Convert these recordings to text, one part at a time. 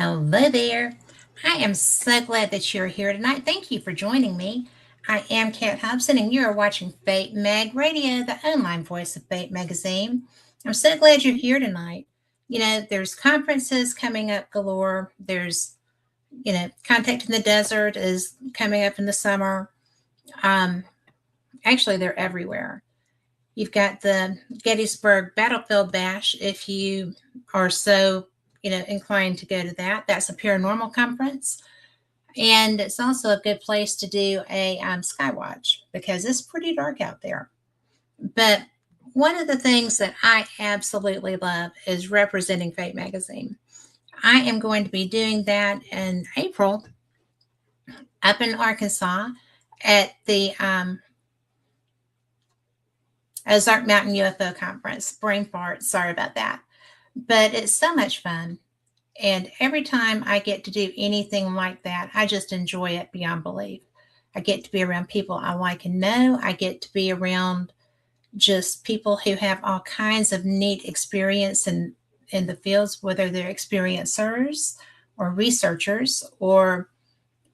Hello there. I am so glad that you're here tonight. Thank you for joining me. I am Kat Hobson, and you are watching Fate Mag Radio, the online voice of Fate Magazine. I'm so glad you're here tonight. There's conferences coming up galore. Contact in the Desert is coming up in the summer. Um, Actually, they're everywhere. You've got the Gettysburg Battlefield Bash if you are so, inclined to go to that. That's a paranormal conference. And it's also a good place to do a skywatch because it's pretty dark out there. But one of the things that I absolutely love is representing Fate Magazine. I am going to be doing that in April up in Arkansas at the Ozark Mountain UFO Conference. Brain fart, sorry about that. But it's so much fun. And every time I get to do anything like that, I just enjoy it beyond belief. I get to be around people I like and know. I get to be around just people who have all kinds of neat experience in the fields, whether they're experiencers or researchers or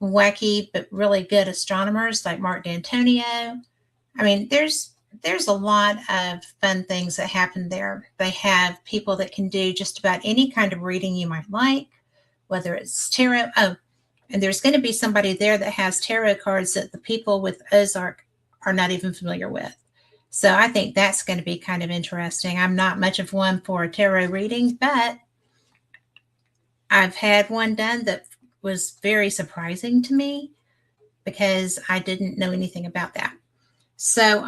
wacky but really good astronomers like Mark D'Antonio. I mean, there's a lot of fun things that happen there. They have people that can do just about any kind of reading you might like, whether it's tarot. Oh, and there's going to be somebody there that has tarot cards that the people with Ozark are not even familiar with. So I think that's going to be kind of interesting. I'm not much of one for a tarot reading, but I've had one done that was very surprising to me because I didn't know anything about that. So,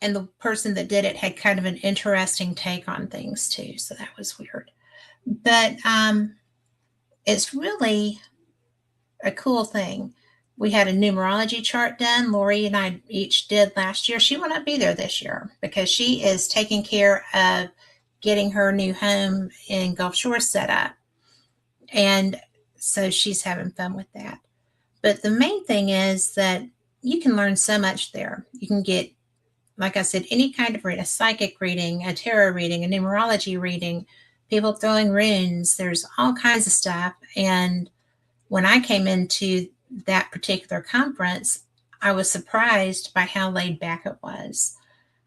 and the person that did it had kind of an interesting take on things too. So that was weird. But it's really a cool thing. We had a numerology chart done. Lori and I each did last year. She will not be there this year because she is taking care of getting her new home in Gulf Shores set up. And so she's having fun with that. But the main thing is that you can learn so much there. You can get, like I said, any kind of reading, a psychic reading, a tarot reading, a numerology reading, people throwing runes. There's all kinds of stuff. And when I came into that particular conference, I was surprised by how laid back it was.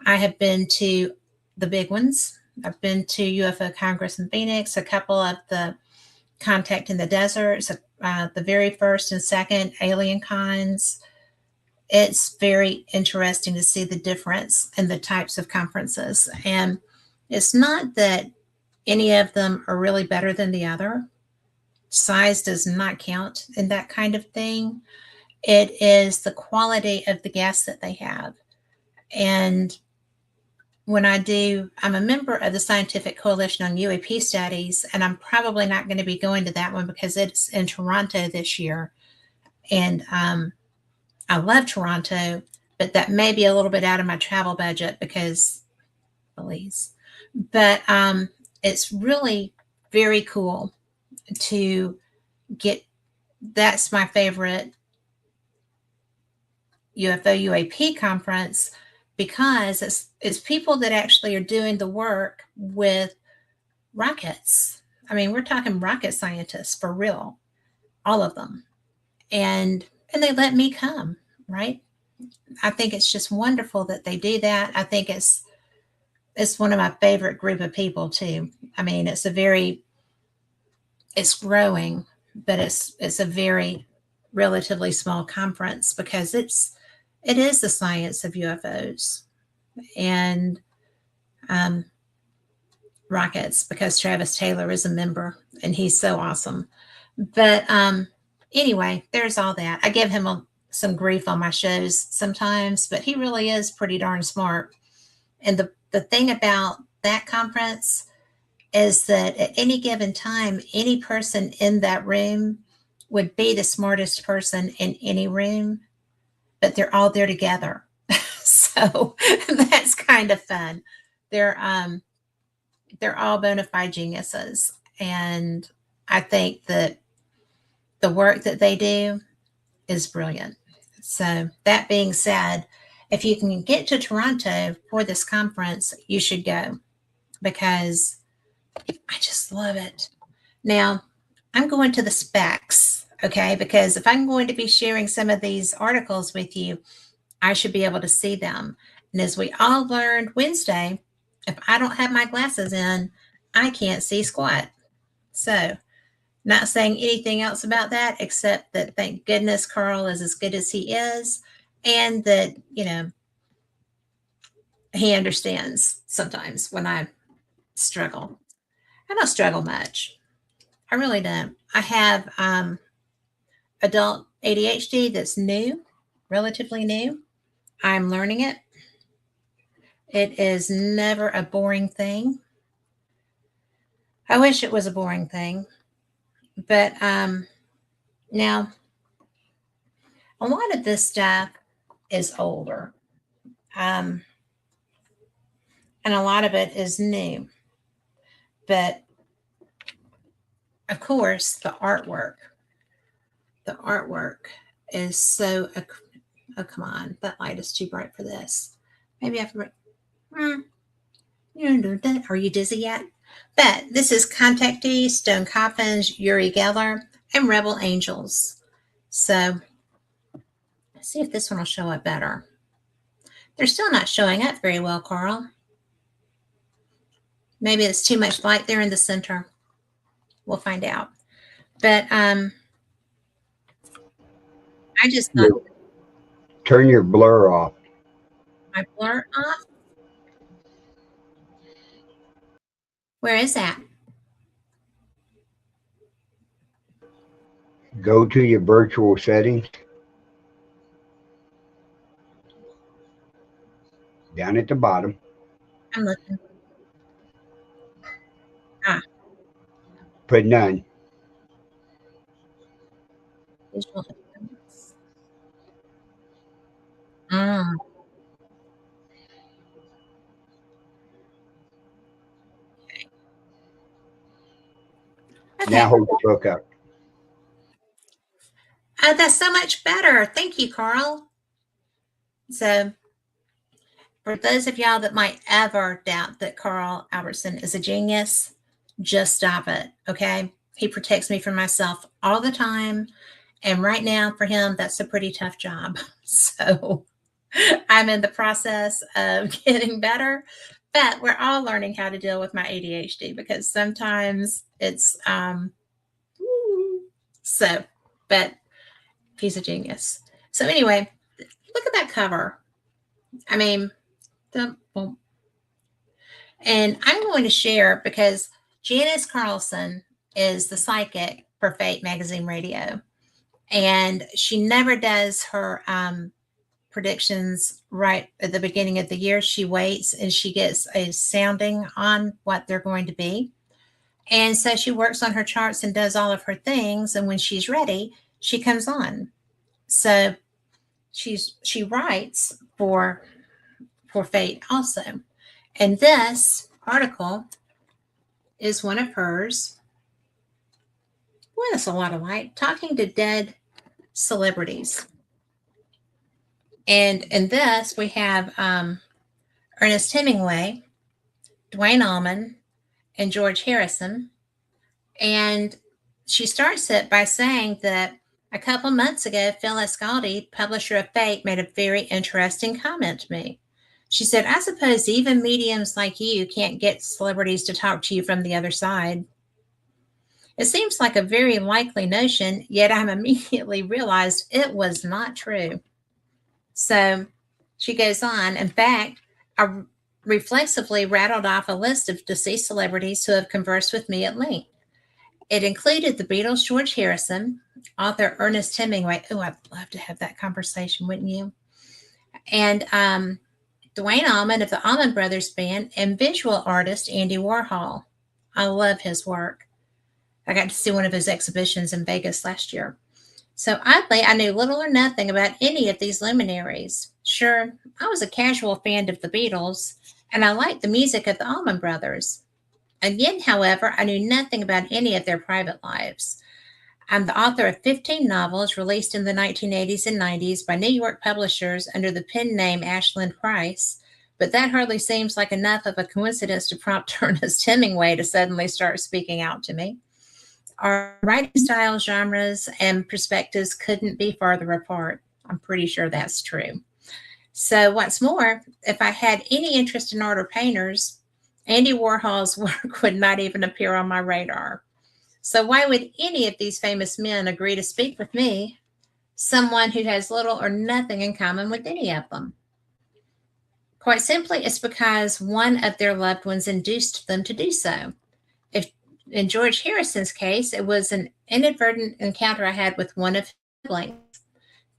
I have been to the big ones. I've been to UFO Congress in Phoenix, a couple of the Contact in the Desert, the very first and second Alien Cons. It's very interesting to see the difference in the types of conferences. And it's not that any of them are really better than the other. Size does not count in that kind of thing. It is the quality of the guests that they have. And I'm a member of the Scientific Coalition on UAP Studies, and I'm probably not going to be going to that one because it's in Toronto this year. And I love Toronto, but that may be a little bit out of my travel budget because, please. But it's really very cool to get. That's my favorite UFO UAP conference because it's people that actually are doing the work with rockets. I mean, we're talking rocket scientists for real, all of them. And they let me come, right? I think it's just wonderful that they do that. I think it's one of my favorite group of people too. I mean, it's growing, but it's a very relatively small conference because it is the science of UFOs and rockets because Travis Taylor is a member and he's so awesome. But anyway, there's all that. I give him some grief on my shows sometimes, but he really is pretty darn smart. And the thing about that conference is that at any given time, any person in that room would be the smartest person in any room, but they're all there together. So that's kind of fun. They're all bona fide geniuses. And I think that the work that they do is brilliant. So that being said, if you can get to Toronto for this conference, you should go because I just love it. Now, I'm going to the specs, okay? Because if I'm going to be sharing some of these articles with you, I should be able to see them. And as we all learned Wednesday, if I don't have my glasses in, I can't see squat. So, not saying anything else about that except that thank goodness Carl is as good as he is, and that, he understands sometimes when I struggle. I don't struggle much. I really don't. I have adult ADHD that's new, relatively new. I'm learning it. It is never a boring thing. I wish it was a boring thing, but now a lot of this stuff is older, and a lot of it is new. But of course, the artwork is so. Oh, come on, that light is too bright for this. Maybe I forgot. Are you dizzy yet? But this is Contactee, Stone Coffins, Uri Geller, and Rebel Angels. So let's see if this one will show up better. They're still not showing up very well, Carl. Maybe it's too much light there in the center. We'll find out. But I just thought, turn your blur off. my blur off? Where is that? Go to your virtual settings. Down at the bottom. I'm looking. Put none. Visual effects. Mm. Okay. Now hold the book up. That's so much better. Thank you, Carl. So, for those of y'all that might ever doubt that Carl Albertson is a genius, just stop it, okay? He protects me from myself all the time. And right now, for him, that's a pretty tough job. So, I'm in the process of getting better, but we're all learning how to deal with my ADHD because sometimes it's, so, but he's a genius. So, anyway, look at that cover. I mean, and I'm going to share because Janice Carlson is the psychic for Fate Magazine Radio. And she never does her predictions right at the beginning of the year. She waits and she gets a sounding on what they're going to be. And so she works on her charts and does all of her things. And when she's ready, she comes on. So she writes for Fate also. And this article is one of hers. Well, that's a lot of light. Talking to dead celebrities. And in this, we have Ernest Hemingway, Duane Allman, and George Harrison. And she starts it by saying that a couple months ago, Phil Escaldi, publisher of Fate, made a very interesting comment to me. She said, I suppose even mediums like you can't get celebrities to talk to you from the other side. It seems like a very likely notion, yet I immediately realized it was not true. So she goes on. In fact, I reflexively rattled off a list of deceased celebrities who have conversed with me at length. It included the Beatles' George Harrison, author Ernest Hemingway. Oh, I'd love to have that conversation, wouldn't you? And Duane Allman of the Allman Brothers Band, and visual artist Andy Warhol. I love his work. I got to see one of his exhibitions in Vegas last year. So oddly, I knew little or nothing about any of these luminaries. Sure, I was a casual fan of the Beatles, and I liked the music of the Allman Brothers. Again, however, I knew nothing about any of their private lives. I'm the author of 15 novels released in the 1980s and 90s by New York publishers under the pen name Ashland Price, but that hardly seems like enough of a coincidence to prompt Ernest Hemingway to suddenly start speaking out to me. Our writing style, genres, and perspectives couldn't be farther apart. I'm pretty sure that's true. So, what's more, if I had any interest in art or painters, Andy Warhol's work would not even appear on my radar. So, why would any of these famous men agree to speak with me, someone who has little or nothing in common with any of them? Quite simply, it's because one of their loved ones induced them to do so. If in George Harrison's case, it was an inadvertent encounter I had with one of his siblings.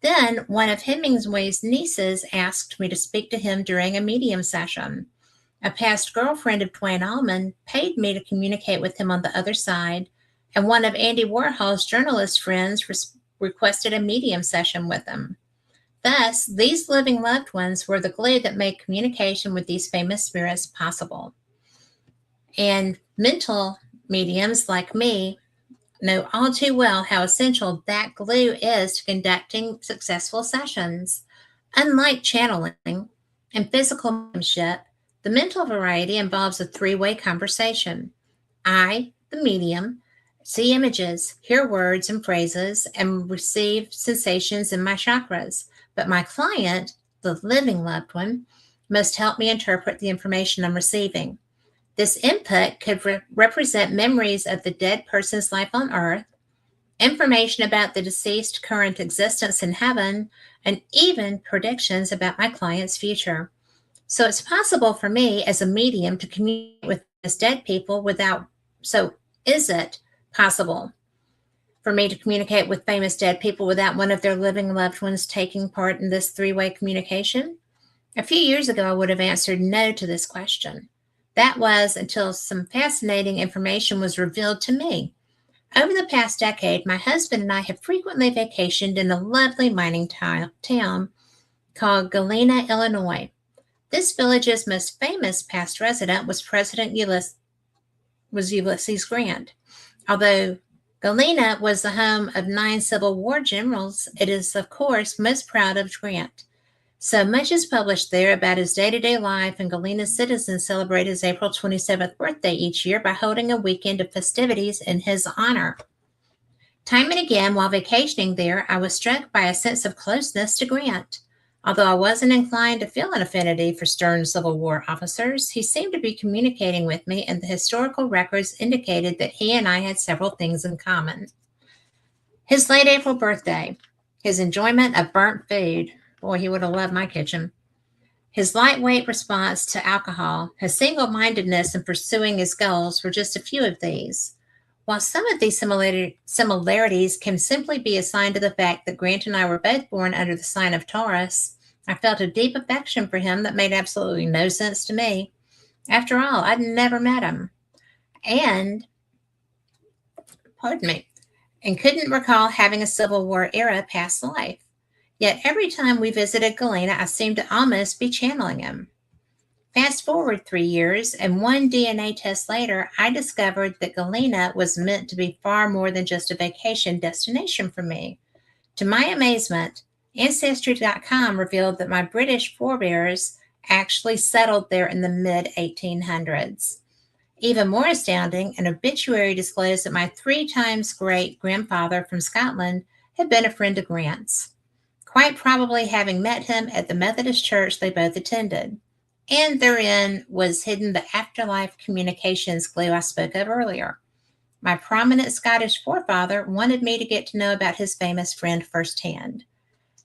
Then one of Hemingway's nieces asked me to speak to him during a medium session. A past girlfriend of Duane Allman paid me to communicate with him on the other side, and one of Andy Warhol's journalist friends requested a medium session with him. Thus, these living loved ones were the glue that made communication with these famous spirits possible. And mental mediums like me know all too well how essential that glue is to conducting successful sessions. Unlike channeling and physical mediumship, the mental variety involves a three-way conversation. I, the medium, see images, hear words and phrases, and receive sensations in my chakras. But my client, the living loved one, must help me interpret the information I'm receiving. This input could represent memories of the dead person's life on earth, information about the deceased current existence in heaven, and even predictions about my client's future. So it's possible for me as a medium to communicate with these dead people without, so is it possible for me to communicate with famous dead people without one of their living loved ones taking part in this three-way communication? A few years ago, I would have answered no to this question. That was until some fascinating information was revealed to me. Over the past decade, my husband and I have frequently vacationed in a lovely mining town called Galena, Illinois. This village's most famous past resident was Ulysses Grant. Although Galena was the home of 9 Civil War generals, it is, of course, most proud of Grant. So much is published there about his day-to-day life, and Galena's citizens celebrate his April 27th birthday each year by holding a weekend of festivities in his honor. Time and again, while vacationing there, I was struck by a sense of closeness to Grant. Although I wasn't inclined to feel an affinity for stern Civil War officers, he seemed to be communicating with me, and the historical records indicated that he and I had several things in common. His late April birthday, his enjoyment of burnt food, boy, he would have loved my kitchen, his lightweight response to alcohol, his single-mindedness in pursuing his goals were just a few of these. While some of these similarities can simply be assigned to the fact that Grant and I were both born under the sign of Taurus, I felt a deep affection for him that made absolutely no sense to me. After all, I'd never met him. And couldn't recall having a Civil War era past life. Yet every time we visited Galena, I seemed to almost be channeling him. Fast forward 3 years, and one DNA test later, I discovered that Galena was meant to be far more than just a vacation destination for me. To my amazement, Ancestry.com revealed that my British forebears actually settled there in the mid-1800s. Even more astounding, an obituary disclosed that my 3 times great-grandfather from Scotland had been a friend of Grant's, quite probably having met him at the Methodist church they both attended. And therein was hidden the afterlife communications glue I spoke of earlier. My prominent Scottish forefather wanted me to get to know about his famous friend firsthand.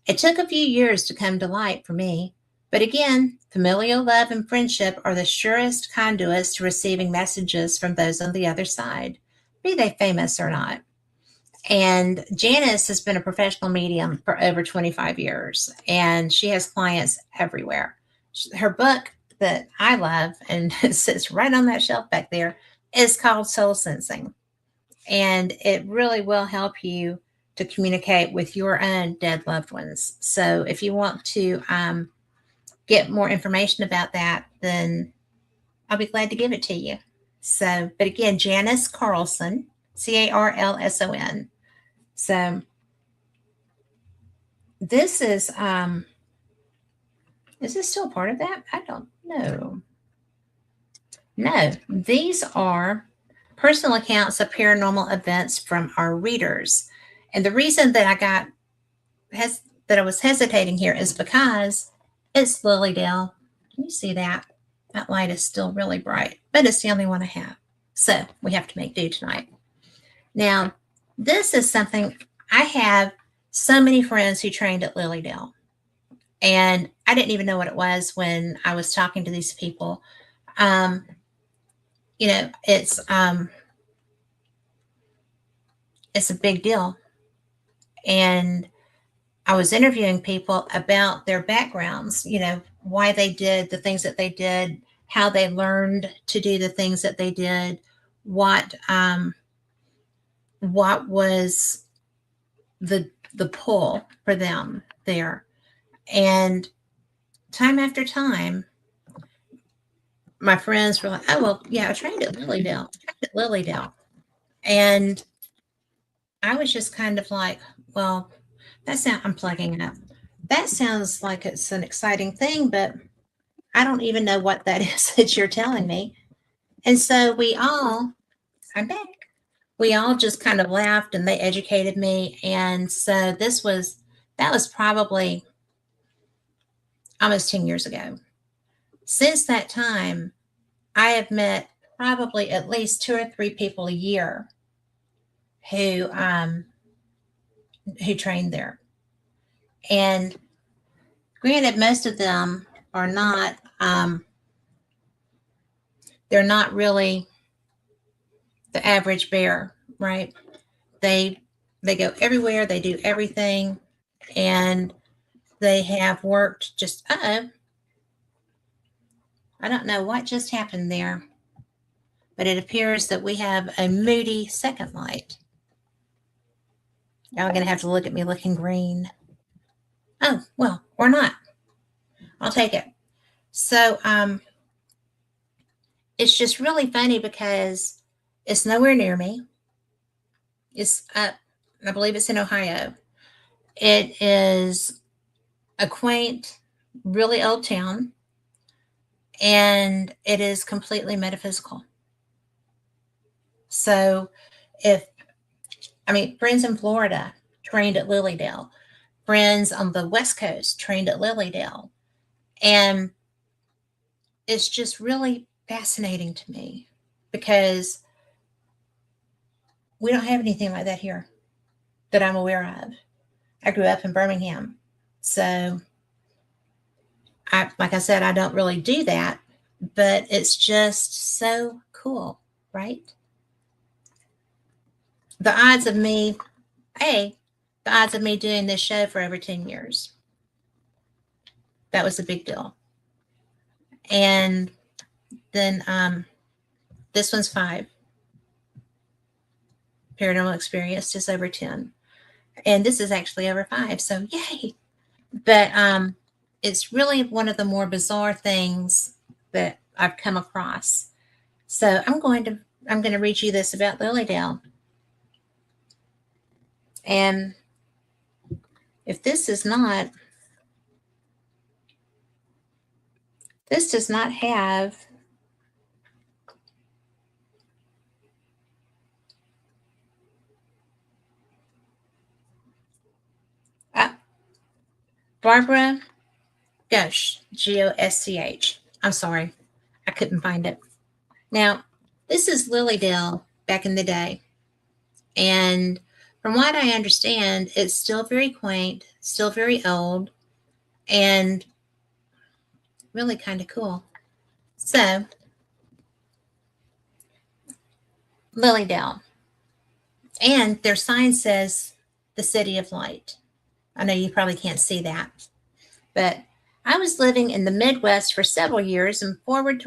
It took a few years to come to light for me, but again, familial love and friendship are the surest conduits to receiving messages from those on the other side, be they famous or not. And Janice has been a professional medium for over 25 years, and she has clients everywhere. Her book that I love, and it sits right on that shelf back there, is called Soul Sensing. And it really will help you to communicate with your own dead loved ones. So if you want to get more information about that, then I'll be glad to give it to you. So, but again, Janice Carlson, Carlson. So this is this still part of that? I don't No. No, these are personal accounts of paranormal events from our readers. And the reason that that I was hesitating here is because it's Lilydale. Can you see that? That light is still really bright, but it's the only one I have. So we have to make do tonight. Now, this is something I have so many friends who trained at Lilydale. And I didn't even know what it was when I was talking to these people. It's a big deal. And I was interviewing people about their backgrounds, why they did the things that they did, how they learned to do the things that they did, what was the pull for them there. And time after time, my friends were like, oh, well, yeah, I trained at Lilydale. And I was just kind of like, well, I'm plugging it up. That sounds like it's an exciting thing, but I don't even know what that is that you're telling me. And so I'm back. We all just kind of laughed and they educated me. And so that was probably almost 10 years ago. Since that time, I have met probably at least 2 or 3 people a year who trained there. And granted, most of them are not, they're not really the average bear, right? They go everywhere, they do everything, and they have worked I don't know what just happened there, but it appears that we have a moody second light. Now we're going to have to look at me looking green. Oh, well, or not. I'll take it. So it's just really funny because it's nowhere near me. It's up, I believe it's in Ohio. It is a quaint, really old town, and it is completely metaphysical. So friends in Florida trained at Lilydale, friends on the West Coast trained at Lilydale. And it's just really fascinating to me because we don't have anything like that here that I'm aware of. I grew up in Birmingham. So like I said, I don't really do that, but it's just so cool, right? The odds of me doing this show for over 10 years. That was a big deal. And then this one's 5. Paranormal experience, just over 10. And this is actually over 5, so yay. But it's really one of the more bizarre things that I've come across. So I'm going to read you this about Lilydale. And if this does not have Barbara Gosch, Gosch. I'm sorry, I couldn't find it. Now, this is Lilydale back in the day. And from what I understand, it's still very quaint, still very old, and really kind of cool. So, Lilydale. And their sign says the City of Light. I know you probably can't see that, but I was living in the Midwest for several years and looking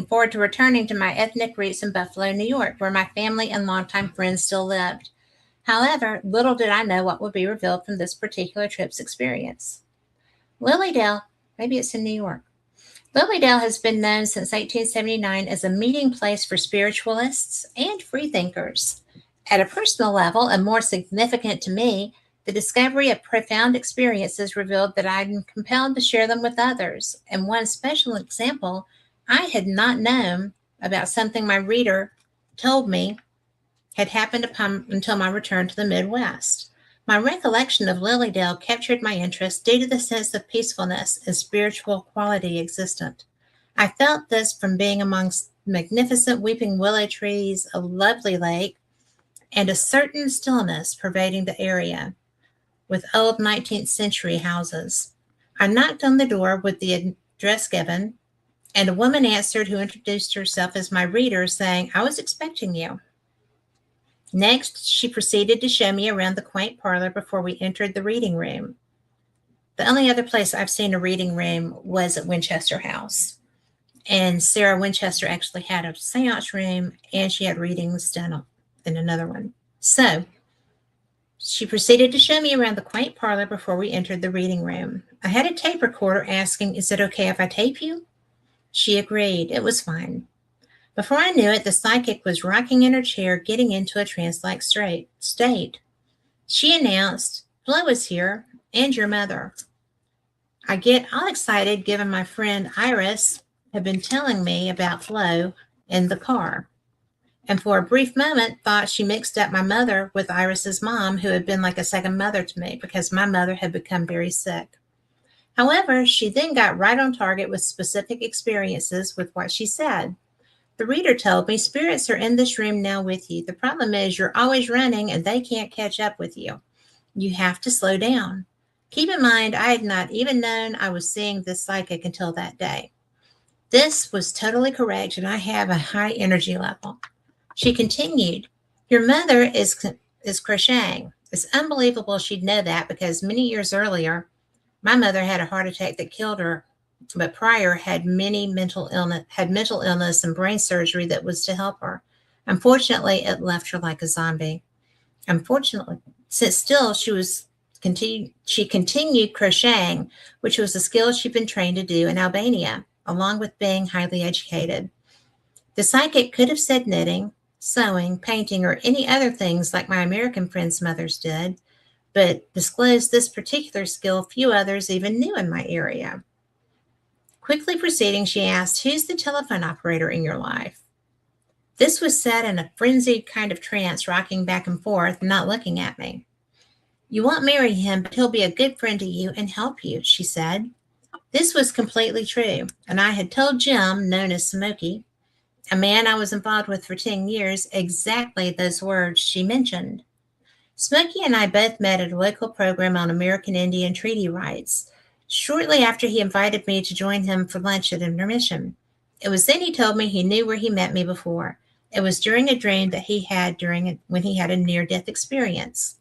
forward to returning to my ethnic roots in Buffalo, New York, where my family and longtime friends still lived. However, little did I know what would be revealed from this particular trip's experience. Lilydale, maybe it's in New York. Lilydale has been known since 1879 as a meeting place for spiritualists and freethinkers. At a personal level, and more significant to me, The discovery of profound experiences revealed that I'm compelled to share them with others. And one special example, I had not known about something my reader told me had happened until my return to the Midwest. My recollection of Lilydale captured my interest due to the sense of peacefulness and spiritual quality existent. I felt this from being amongst magnificent weeping willow trees, a lovely lake, and a certain stillness pervading the area with old 19th century houses. I knocked on the door with the address given, and a woman answered who introduced herself as my reader, saying, "I was expecting you." Next, she proceeded to show me around the quaint parlor before we entered the reading room. The only other place I've seen a reading room was at Winchester House. And Sarah Winchester actually had a seance room, and she had readings done in another one. So she proceeded to show me around the quaint parlor before we entered the reading room. I had a tape recorder asking, "Is it okay if I tape you?" She agreed. It was fine. Before I knew it, the psychic was rocking in her chair, getting into a trance-like state. She announced, "Flo is here, and your mother." I get all excited given my friend Iris had been telling me about Flo in the car, and for a brief moment thought she mixed up my mother with Iris's mom, who had been like a second mother to me because my mother had become very sick. However, she then got right on target with specific experiences with what she said. The reader told me, "Spirits are in this room now with you. The problem is you're always running and they can't catch up with you. You have to slow down." Keep in mind, I had not even known I was seeing this psychic until that day. This was totally correct, and I have a high energy level. She continued, "Your mother is crocheting. It's unbelievable she'd know that because many years earlier, my mother had a heart attack that killed her, but prior had mental illness and brain surgery that was to help her. Unfortunately, it left her like a zombie. Unfortunately, since still she continued crocheting, which was a skill she'd been trained to do in Albania, along with being highly educated. The psychic could have said knitting, sewing, painting, or any other things like my American friends' mothers did, but disclosed this particular skill few others even knew in my area. Quickly proceeding, she asked, "Who's the telephone operator in your life?" This was said in a frenzied kind of trance, rocking back and forth, not looking at me. "You won't marry him, but he'll be a good friend to you and help you," she said. This was completely true, and I had told Jim, known as Smokey, a man I was involved with for 10 years, exactly those words she mentioned. Smokey and I both met at a local program on American Indian treaty rights. Shortly after, he invited me to join him for lunch at intermission. It was then he told me he knew where he met me before. It was during a dream that he had when he had a near-death experience.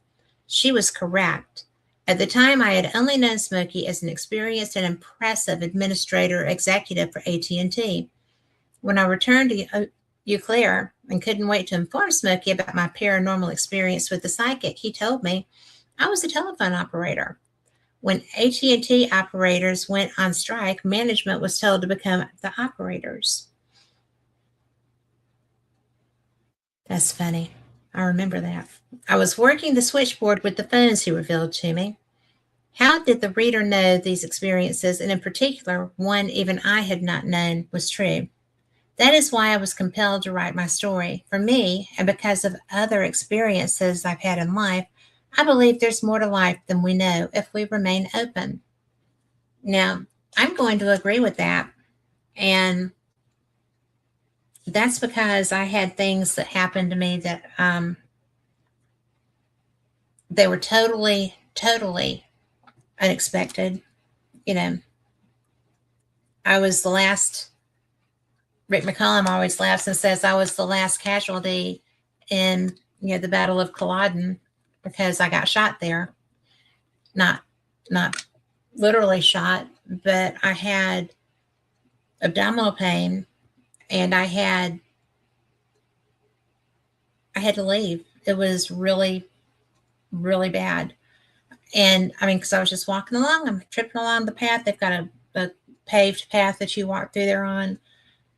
She was correct. At the time, I had only known Smokey as an experienced and impressive executive for AT&T. When I returned to Eau Claire and couldn't wait to inform Smokey about my paranormal experience with the psychic, he told me I was a telephone operator. When AT&T operators went on strike, management was told to become the operators. That's funny. I remember that. I was working the switchboard with the phones, he revealed to me. How did the reader know these experiences, and in particular, one even I had not known was true? That is why I was compelled to write my story. For me, and because of other experiences I've had in life, I believe there's more to life than we know if we remain open. Now, I'm going to agree with that. And that's because I had things that happened to me that they were totally unexpected. You know, I was the last, Rick McCollum always laughs and says I was the last casualty in, the Battle of Culloden because I got shot there. Not literally shot, but I had abdominal pain and I had to leave. It was really, really bad. And I mean, because I was just walking along, I'm tripping along the path. They've got a paved path that you walk through there on.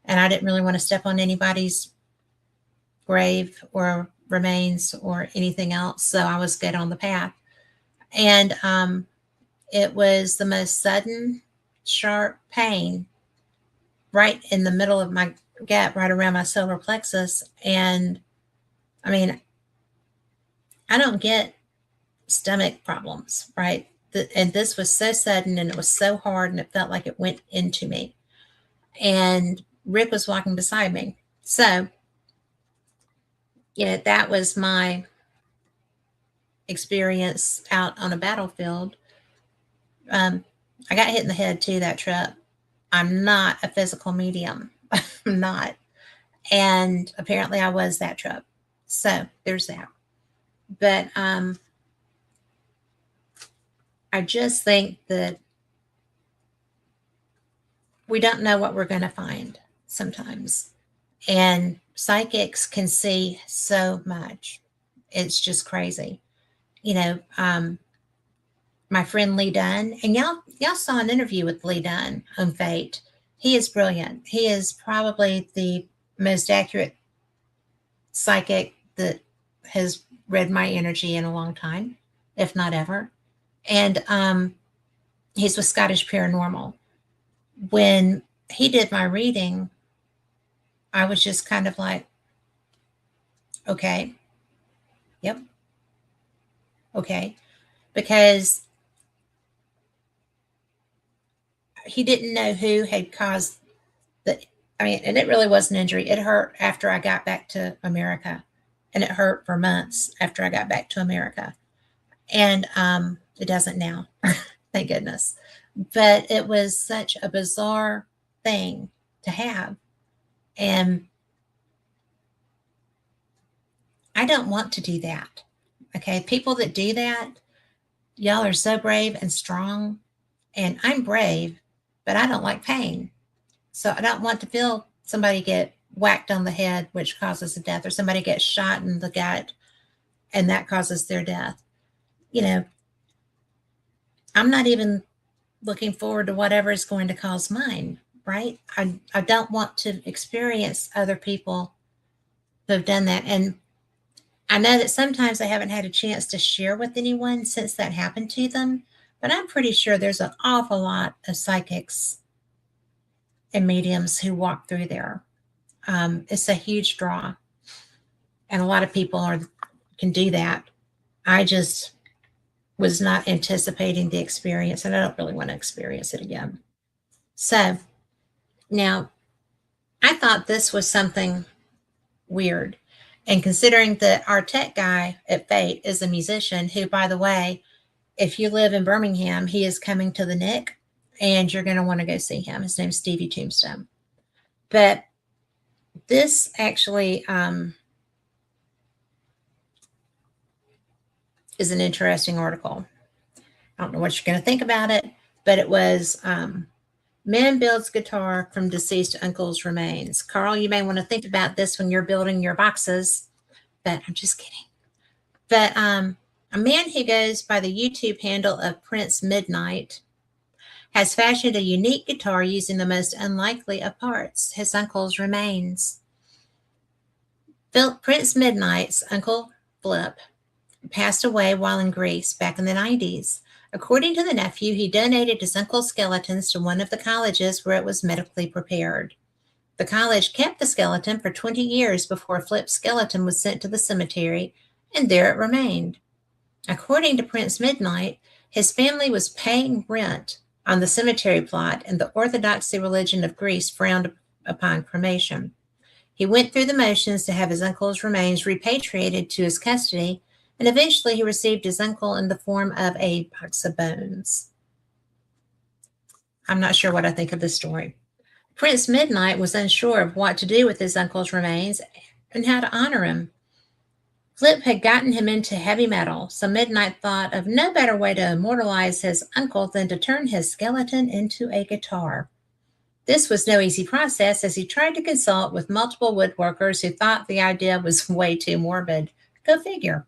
And I didn't really want to step on anybody's grave or remains or anything else. So I was good on the path. And it was the most sudden, sharp pain right in the middle of my gut, right around my solar plexus. And I mean, I don't get stomach problems, right? And this was so sudden and it was so hard and it felt like it went into me. And Rick was walking beside me. So, that was my experience out on a battlefield. I got hit in the head too that trip. I'm not a physical medium. I'm not. And apparently I was that trip. So there's that. But I just think that we don't know what we're going to find sometimes. And psychics can see so much. It's just crazy. My friend Lee Dunn, and y'all saw an interview with Lee Dunn on Fate. He is brilliant. He is probably the most accurate psychic that has read my energy in a long time, if not ever. And he's with Scottish Paranormal. When he did my reading, I was just kind of like, okay, yep, okay, because he didn't know who had caused and it really was an injury. It hurt after I got back to America, and it hurt for months after I got back to America. And it doesn't now, thank goodness. But it was such a bizarre thing to have. And I don't want to do that. Okay. People that do that, y'all are so brave and strong. And I'm brave, but I don't like pain. So I don't want to feel somebody get whacked on the head, which causes a death, or somebody gets shot in the gut and that causes their death. I'm not even looking forward to whatever is going to cause mine, right? I don't want to experience other people who have done that. And I know that sometimes I haven't had a chance to share with anyone since that happened to them, but I'm pretty sure there's an awful lot of psychics and mediums who walk through there. It's a huge draw. And a lot of people can do that. I just was not anticipating the experience, and I don't really want to experience it again. So now I thought this was something weird. And considering that our tech guy at Fate is a musician who, by the way, if you live in Birmingham, he is coming to the Nick, and you're going to want to go see him. His name's Stevie Tombstone. But this actually is an interesting article. I don't know what you're going to think about it, but it was man builds guitar from deceased uncle's remains. Carl, you may want to think about this when you're building your boxes, but I'm just kidding. But a man who goes by the YouTube handle of Prince Midnight has fashioned a unique guitar using the most unlikely of parts, his uncle's remains. Prince Midnight's uncle Flip passed away while in Greece back in the 90s. According to the nephew, he donated his uncle's skeletons to one of the colleges where it was medically prepared. The college kept the skeleton for 20 years before Flip's skeleton was sent to the cemetery, and there it remained. According to Prince Midnight, his family was paying rent on the cemetery plot, and the Orthodoxy religion of Greece frowned upon cremation. He went through the motions to have his uncle's remains repatriated to his custody, and eventually he received his uncle in the form of a box of bones. I'm not sure what I think of this story. Prince Midnight was unsure of what to do with his uncle's remains and how to honor him. Flip had gotten him into heavy metal, so Midnight thought of no better way to immortalize his uncle than to turn his skeleton into a guitar. This was no easy process, as he tried to consult with multiple woodworkers who thought the idea was way too morbid. Go figure.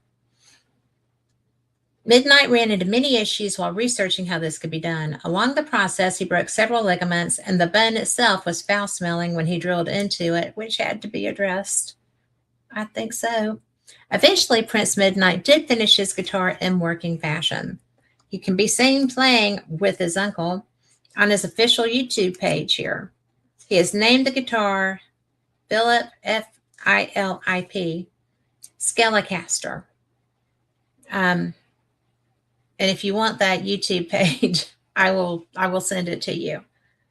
Midnight ran into many issues while researching how this could be done. Along the process, he broke several ligaments, and the bone itself was foul-smelling when he drilled into it, which had to be addressed. I think so. Eventually, Prince Midnight did finish his guitar in working fashion. He can be seen playing with his uncle on his official YouTube page here. He has named the guitar Philip, F-I-L-I-P, Skelecaster. And if you want that YouTube page, I will send it to you,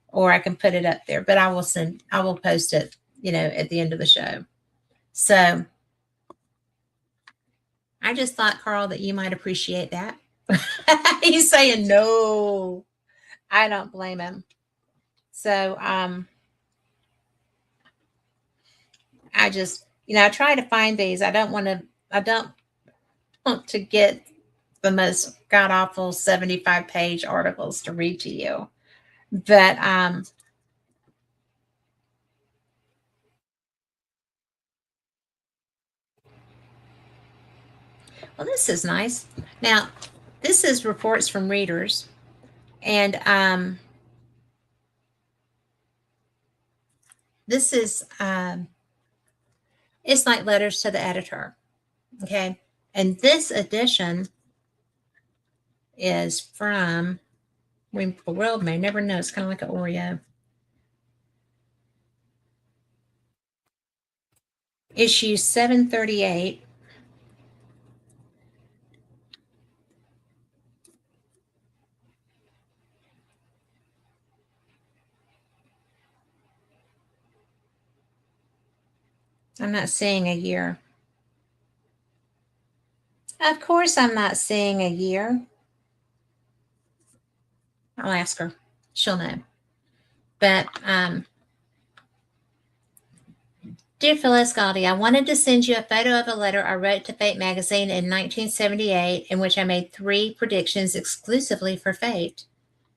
or I can put it up there, but I will post it, at the end of the show. So I just thought, Carl, that you might appreciate that. He's saying no. I don't blame him. So I just, I try to find these. I don't want to get the most god awful 75-page articles to read to you. But well, this is nice. Now, this is reports from readers, and this is it's like letters to the editor. Okay, and this edition is from, the world may never know. It's kind of like an Oreo. Issue 738. I'm not seeing a year. Of course, I'm not seeing a year. I'll ask her. She'll know. But, dear Phyllis Galdi, I wanted to send you a photo of a letter I wrote to Fate magazine in 1978, in which I made 3 predictions exclusively for Fate.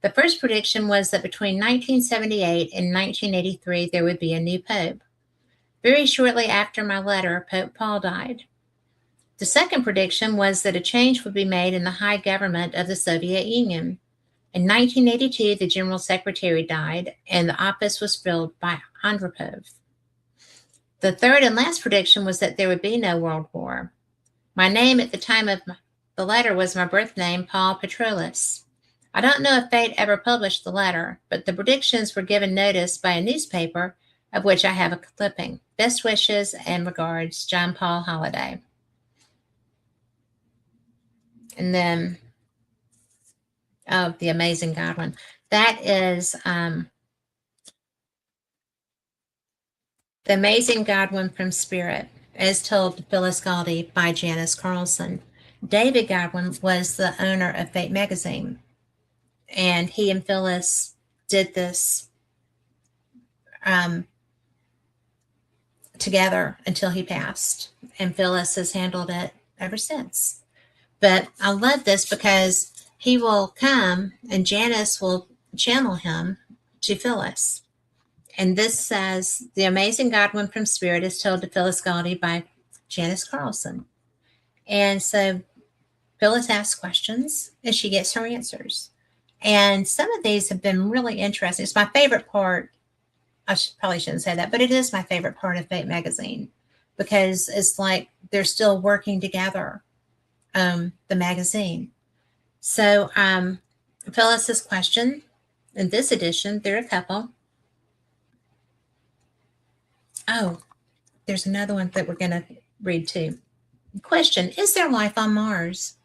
The first prediction was that between 1978 and 1983, there would be a new pope. Very shortly after my letter, Pope Paul died. The second prediction was that a change would be made in the high government of the Soviet Union. In 1982, the General Secretary died, and the office was filled by Andropov. The third and last prediction was that there would be no world war. My name at the time of the letter was my birth name, Paul Petrolis. I don't know if Fate ever published the letter, but the predictions were given notice by a newspaper, of which I have a clipping. Best wishes and regards, John Paul Holiday. And then, the Amazing Godwin. That is The Amazing Godwin from Spirit, as told to Phyllis Galdi by Janice Carlson. David Godwin was the owner of Fate magazine, and he and Phyllis did this together until he passed, and Phyllis has handled it ever since. But I love this because he will come and Janice will channel him to Phyllis. And this says, The Amazing Godwin from Spirit is told to Phyllis Galdi by Janice Carlson. And so Phyllis asks questions and she gets her answers. And some of these have been really interesting. It's my favorite part. Probably shouldn't say that, but it is my favorite part of Fate magazine because it's like they're still working together, the magazine. So Phyllis's question in this edition, there are a couple. Oh, there's another one that we're going to read too. Question, is there life on Mars?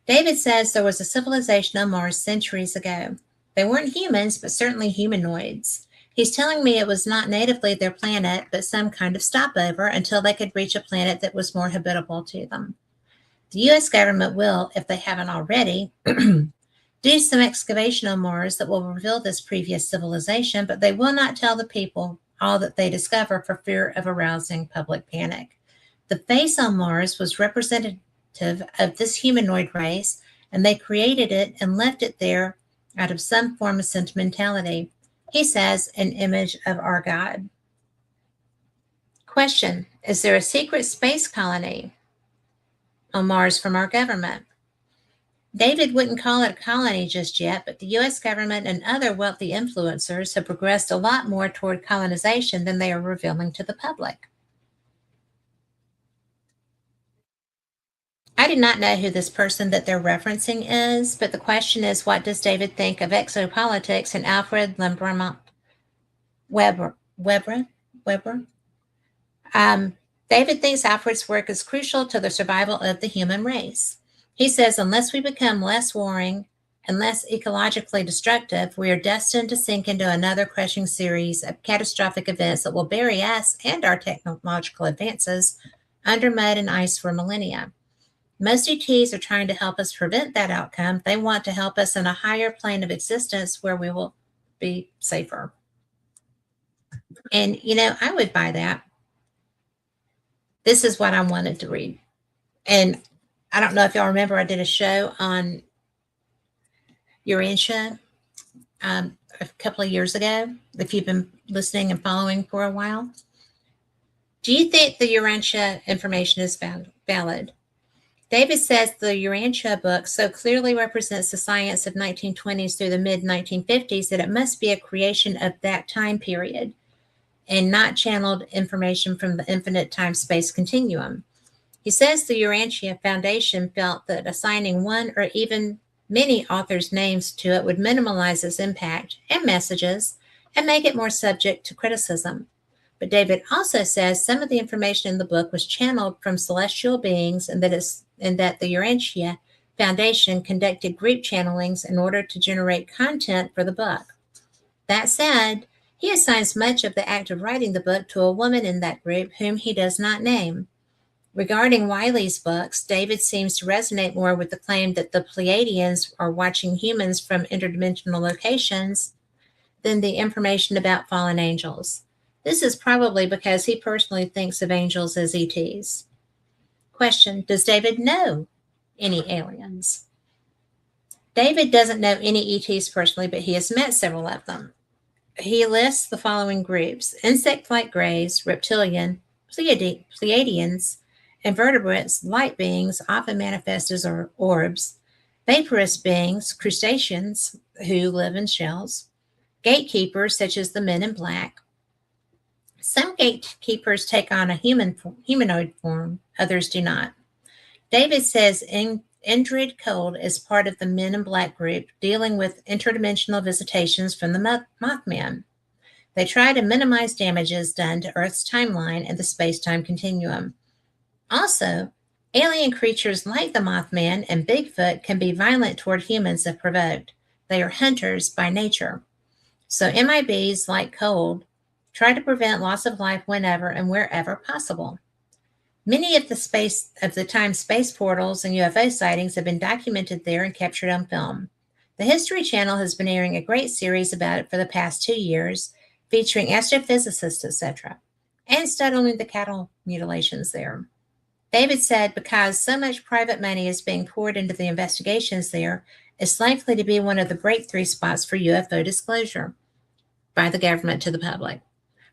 David says there was a civilization on Mars centuries ago. They weren't humans, but certainly humanoids. He's telling me it was not natively their planet, but some kind of stopover until they could reach a planet that was more habitable to them. The U.S. government will, if they haven't already, do some excavation on Mars that will reveal this previous civilization, but they will not tell the people all that they discover for fear of arousing public panic. The face on Mars was representative of this humanoid race, and they created it and left it there out of some form of sentimentality. He says, an image of our God. Question, is there a secret space colony on Mars from our government? David wouldn't call it a colony just yet, but the U.S. government and other wealthy influencers have progressed a lot more toward colonization than they are revealing to the public. I do not know who this person that they're referencing is, but the question is, what does David think of exopolitics and Alfred Limbaugh Weber? David thinks Alfred's work is crucial to the survival of the human race. He says, unless we become less warring and less ecologically destructive, we are destined to sink into another crushing series of catastrophic events that will bury us and our technological advances under mud and ice for millennia. Most ETs are trying to help us prevent that outcome. They want to help us in a higher plane of existence where we will be safer. And, I would buy that. This is what I wanted to read. And I don't know if y'all remember, I did a show on Urantia a couple of years ago, if you've been listening and following for a while. Do you think the Urantia information is valid? David says the Urantia book so clearly represents the science of 1920s through the mid-1950s that it must be a creation of that time period and not channeled information from the infinite time-space continuum. He says the Urantia Foundation felt that assigning one or even many authors' names to it would minimize its impact and messages and make it more subject to criticism. But David also says some of the information in the book was channeled from celestial beings and that the Urantia Foundation conducted group channelings in order to generate content for the book. That said, he assigns much of the act of writing the book to a woman in that group whom he does not name. Regarding Wiley's books, David seems to resonate more with the claim that the Pleiadians are watching humans from interdimensional locations than the information about fallen angels. This is probably because he personally thinks of angels as ETs. Question, does David know any aliens? David doesn't know any ETs personally, but he has met several of them. He lists the following groups: insect-like greys, reptilian, Pleiadians, invertebrates, light beings, often manifest as orbs, vaporous beings, crustaceans who live in shells, gatekeepers such as the men in black. Some gatekeepers take on a humanoid form, others do not. David says Indrid Cold is part of the Men in Black group dealing with interdimensional visitations from the Mothman. They try to minimize damages done to Earth's timeline and the space-time continuum. Also, alien creatures like the Mothman and Bigfoot can be violent toward humans if provoked. They are hunters by nature. So MIBs, like Cold, try to prevent loss of life whenever and wherever possible. Many of the time-space portals and UFO sightings have been documented there and captured on film. The History Channel has been airing a great series about it for the past 2 years, featuring astrophysicists, etc., and studying the cattle mutilations there. David said because so much private money is being poured into the investigations there, it's likely to be one of the breakthrough spots for UFO disclosure by the government to the public.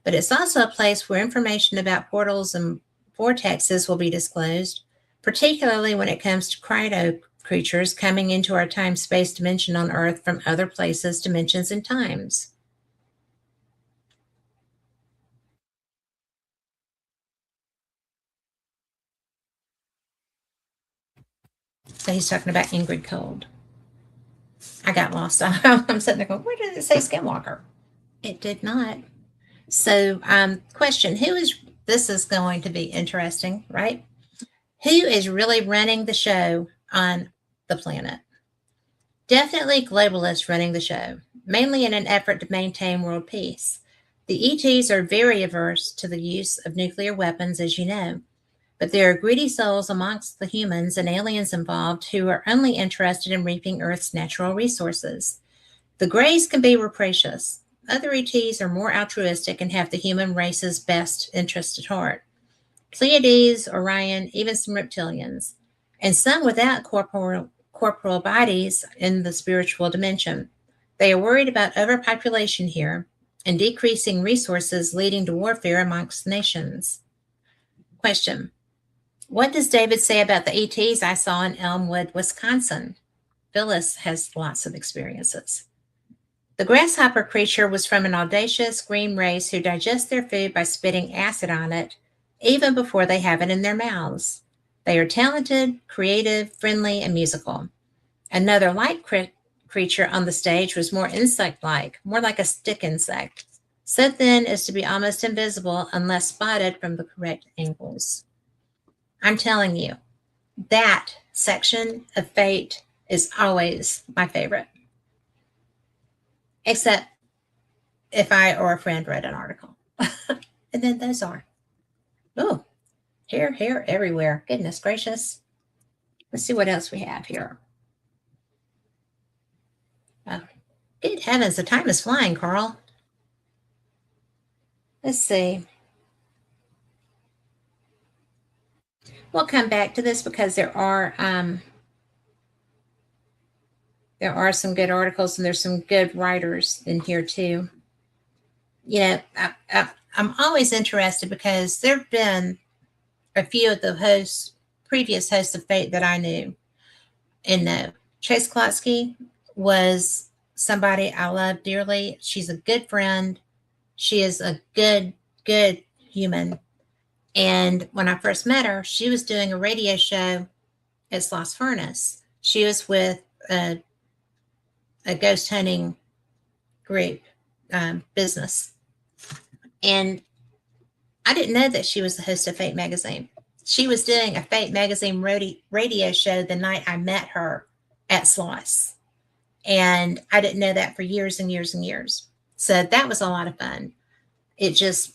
But it's also a place where information about portals and vortexes will be disclosed, particularly when it comes to cryo creatures coming into our time-space dimension on Earth from other places, dimensions, and times. So he's talking about Ingrid Cold. I got lost. I'm sitting there going, where did it say Skinwalker? It did not. So, question, this is going to be interesting, right? Who is really running the show on the planet? Definitely globalists running the show, mainly in an effort to maintain world peace. The ETs are very averse to the use of nuclear weapons, as you know, but there are greedy souls amongst the humans and aliens involved who are only interested in reaping Earth's natural resources. The Greys can be rapacious. Other ETs are more altruistic and have the human race's best interest at heart. Pleiades, Orion, even some reptilians, and some without corporal bodies in the spiritual dimension. They are worried about overpopulation here and decreasing resources leading to warfare amongst nations. Question. What does David say about the ETs I saw in Elmwood, Wisconsin? Phyllis has lots of experiences. The grasshopper creature was from an audacious green race who digest their food by spitting acid on it, even before they have it in their mouths. They are talented, creative, friendly, and musical. Another light creature on the stage was more insect-like, more like a stick insect, so thin as to be almost invisible unless spotted from the correct angles. I'm telling you, that section of Fate is always my favorite. Except if I or a friend read an article. And then those are. Oh, hair everywhere. Goodness gracious. Let's see what else we have here. Oh, good heavens, the time is flying, Carl. Let's see. We'll come back to this because there are some good articles and there's some good writers in here too. You know, I'm always interested because there have been a few of the previous hosts of Fate that I knew and know. Chase Klotsky was somebody I love dearly. She's a good friend. She is a good human. And when I first met her, she was doing a radio show at Sloss Furnace. She was with a ghost hunting group business. And I didn't know that she was the host of Fate Magazine. She was doing a Fate Magazine radio show the night I met her at Sloss. And I didn't know that for years and years and years. So that was a lot of fun. It just,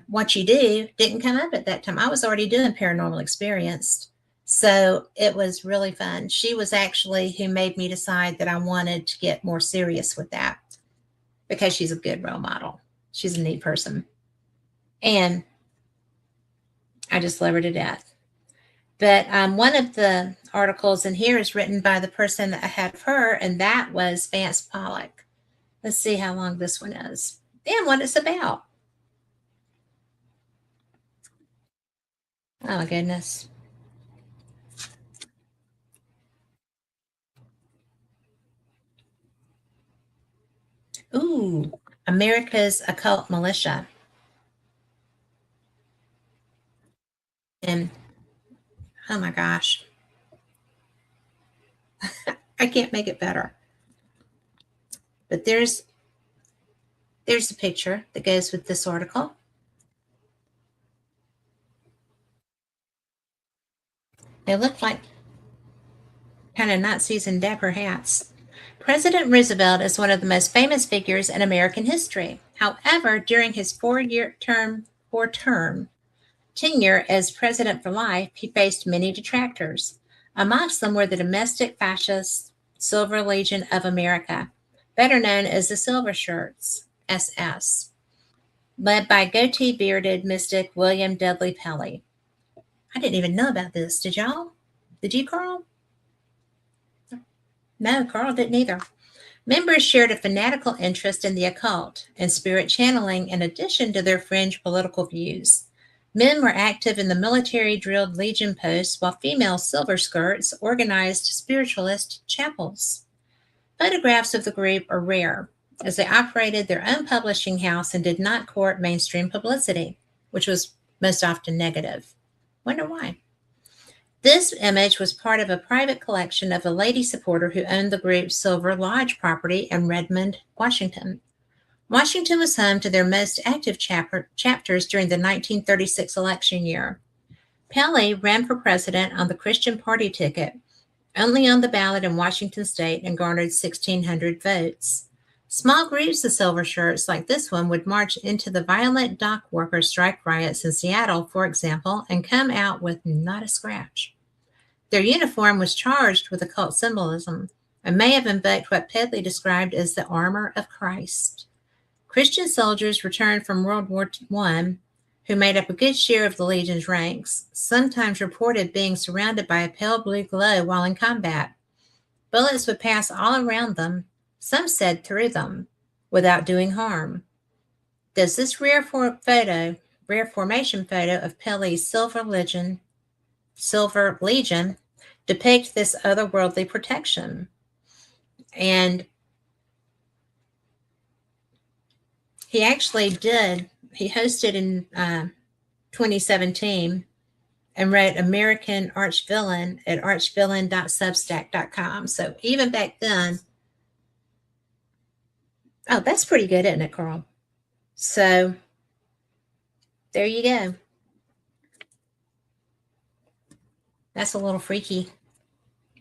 what you do didn't come up at that time. I was already doing Paranormal Experience. So it was really fun. She was actually who made me decide that I wanted to get more serious with that because she's a good role model. She's a neat person. And I just love her to death. But one of the articles in here is written by the person ahead of her, and that was Vance Pollock. Let's see how long this one is and what it's about. Oh, my goodness. Ooh, America's Occult Militia. And oh my gosh, I can't make it better. But there's a picture that goes with this article. They look like kind of Nazis in dapper hats. President Roosevelt is one of the most famous figures in American history. However, during his four-term tenure as president for life, he faced many detractors. Amongst them were the domestic fascist Silver Legion of America, better known as the Silver Shirts, SS, led by goatee-bearded mystic William Dudley Pelley. I didn't even know about this. Did y'all? Did you, Carl? No, Carl didn't either. Members shared a fanatical interest in the occult and spirit channeling in addition to their fringe political views. Men were active in the military-drilled Legion posts, while female Silver Skirts organized spiritualist chapels. Photographs of the group are rare, as they operated their own publishing house and did not court mainstream publicity, which was most often negative. Wonder why? This image was part of a private collection of a lady supporter who owned the group's Silver Lodge property in Redmond, Washington. Washington was home to their most active chapters during the 1936 election year. Pelley ran for president on the Christian Party ticket, only on the ballot in Washington state, and garnered 1,600 votes. Small groups of Silver Shirts like this one would march into the violent dock worker strike riots in Seattle, for example, and come out with not a scratch. Their uniform was charged with occult symbolism and may have invoked what Pelley described as the armor of Christ. Christian soldiers returned from World War I, who made up a good share of the Legion's ranks, sometimes reported being surrounded by a pale blue glow while in combat. Bullets would pass all around them, some said through them, without doing harm. Does this rare formation photo of Pelley's Silver Legion depict this otherworldly protection? And he actually did. He hosted in 2017 and wrote American Archvillain at archvillain.substack.com. So even back then, oh, that's pretty good, isn't it, Carl? So there you go. That's a little freaky,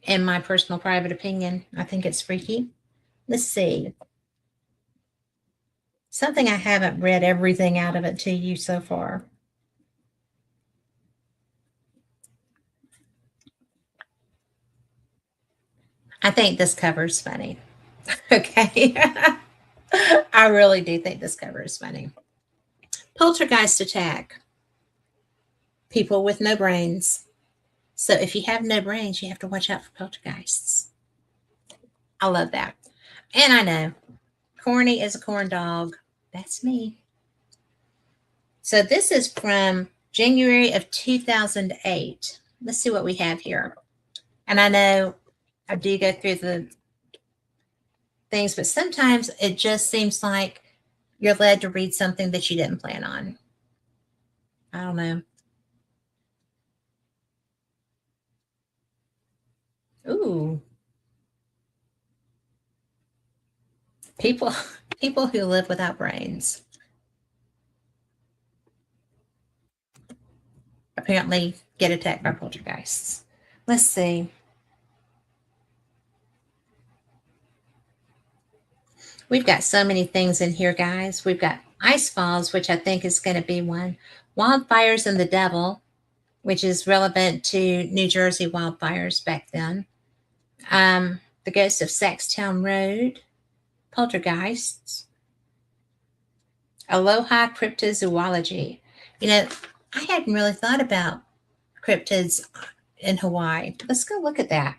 in my personal private opinion. I think it's freaky. Let's see. Something I haven't read everything out of it to you so far. I think this cover is funny. Okay. I really do think this cover is funny. Poltergeist attack. People with no brains. So if you have no brains, you have to watch out for poltergeists. I love that. And I know corny as a corn dog. That's me. So this is from January of 2008. Let's see what we have here. And I know I do go through the things, but sometimes it just seems like you're led to read something that you didn't plan on. I don't know. Ooh. People who live without brains apparently get attacked by poltergeists. Let's see. We've got so many things in here, guys. We've got Ice Falls, which I think is going to be one. Wildfires and the Devil, which is relevant to New Jersey wildfires back then. The Ghost of Saxtown Road, Poltergeists, Aloha Cryptozoology. You know, I hadn't really thought about cryptids in Hawaii. Let's go look at that.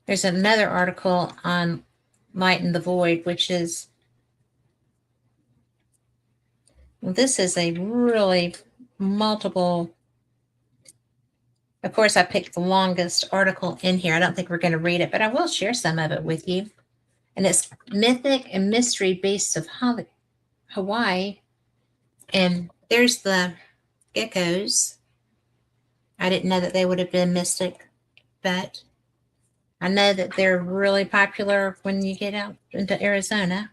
There's another article on Light in the Void, which is, well, this is a really multiple. Of course, I picked the longest article in here. I don't think we're going to read it, but I will share some of it with you. And it's Mythic and Mystery Beasts of Hawaii. And there's the geckos. I didn't know that they would have been mystic, but I know that they're really popular when you get out into Arizona.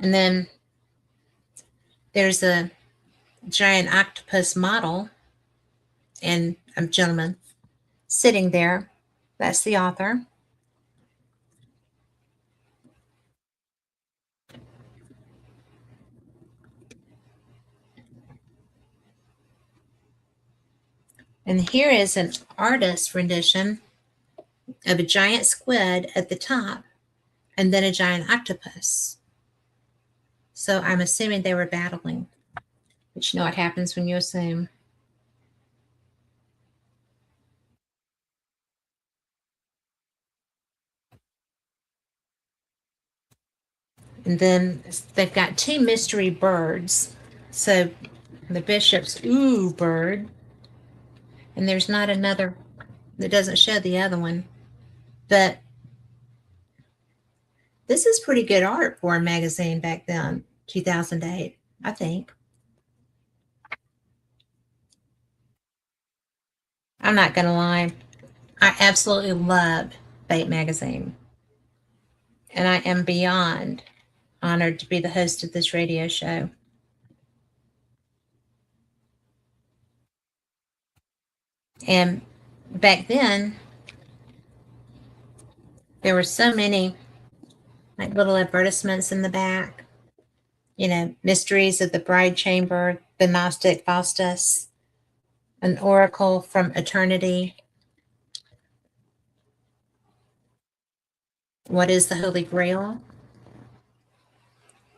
And then there's a giant octopus model and a gentleman sitting there. That's the author. And here is an artist rendition of a giant squid at the top and then a giant octopus. So I'm assuming they were battling, but you know what happens when you assume. And then they've got two mystery birds. So the bishop's ooh bird. And there's not another that doesn't show the other one. But this is pretty good art for a magazine back then, 2008, I think. I'm not going to lie. I absolutely love Bait Magazine. And I am beyond honored to be the host of this radio show. And back then, there were so many like little advertisements in the back. You know, Mysteries of the Bride Chamber, the Gnostic Faustus, an Oracle from Eternity. What is the Holy Grail?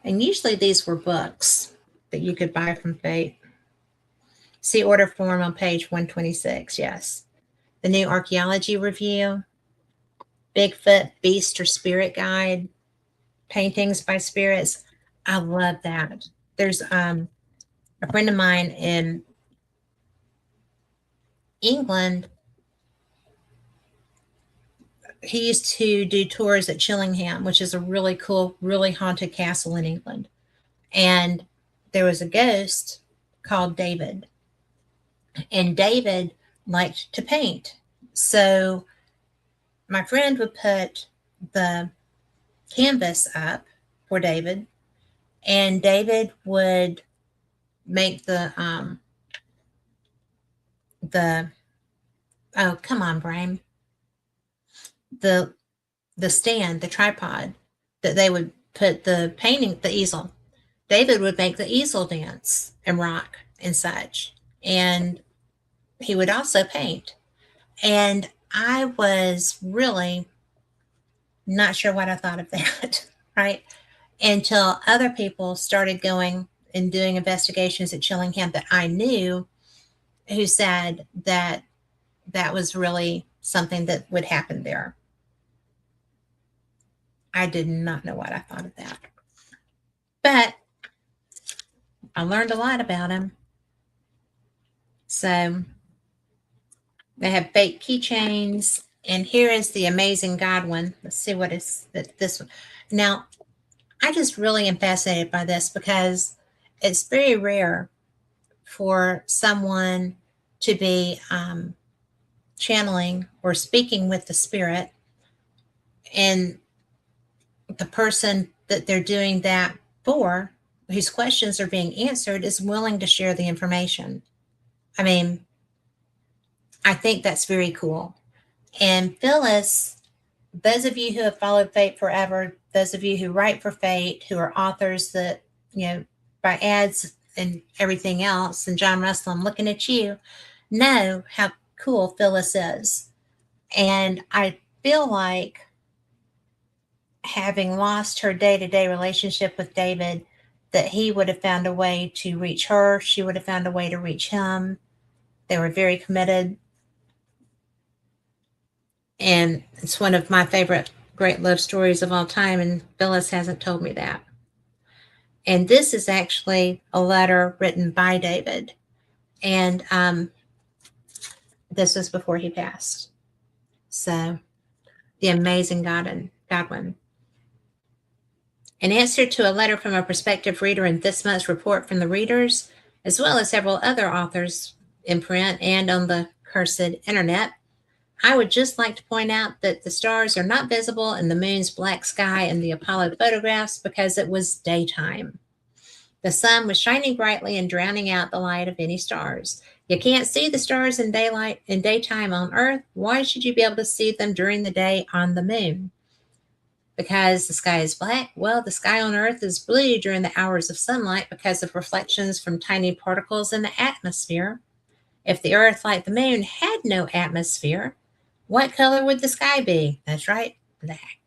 And usually these were books that you could buy from Fate. See order form on page 126, yes. The New Archaeology Review, Bigfoot, Beast or Spirit Guide, Paintings by Spirits. I love that. There's a friend of mine in England he used to do tours at Chillingham, which is a really cool, really haunted castle in England. And there was a ghost called David. And David liked to paint. So my friend would put the canvas up for David, and David would make the oh, come on, Brian, the stand, the tripod that they would put the painting, the easel. David would make the easel dance and rock and such, and he would also paint. And I was really not sure what I thought of that, right? Until other people started going and doing investigations at Chillingham that I knew, who said that that was really something that would happen there. I did not know what I thought of that. But I learned a lot about him. So they have fake keychains. And here is the amazing Godwin. Let's see what is this one. Now, I just really am fascinated by this because it's very rare for someone to be channeling or speaking with the spirit, and the person that they're doing that for, whose questions are being answered, is willing to share the information. I mean, I think that's very cool. And Phyllis, those of you who have followed Fate forever, those of you who write for Fate, who are authors that, by ads and everything else, and John Russell, I'm looking at you, know how cool Phyllis is. And I feel like, having lost her day-to-day relationship with David, that he would have found a way to reach her. She would have found a way to reach him. They were very committed. And it's one of my favorite great love stories of all time, and Phyllis hasn't told me that. And this is actually a letter written by David. And this was before he passed. So, the amazing Godwin. In answer to a letter from a prospective reader in this month's report from the readers, as well as several other authors in print and on the cursed internet, I would just like to point out that the stars are not visible in the moon's black sky in the Apollo photographs because it was daytime. The sun was shining brightly and drowning out the light of any stars. You can't see the stars in daytime on Earth. Why should you be able to see them during the day on the moon? Because the sky is black? Well, the sky on Earth is blue during the hours of sunlight because of reflections from tiny particles in the atmosphere. If the Earth, like the moon, had no atmosphere, what color would the sky be? That's right, black.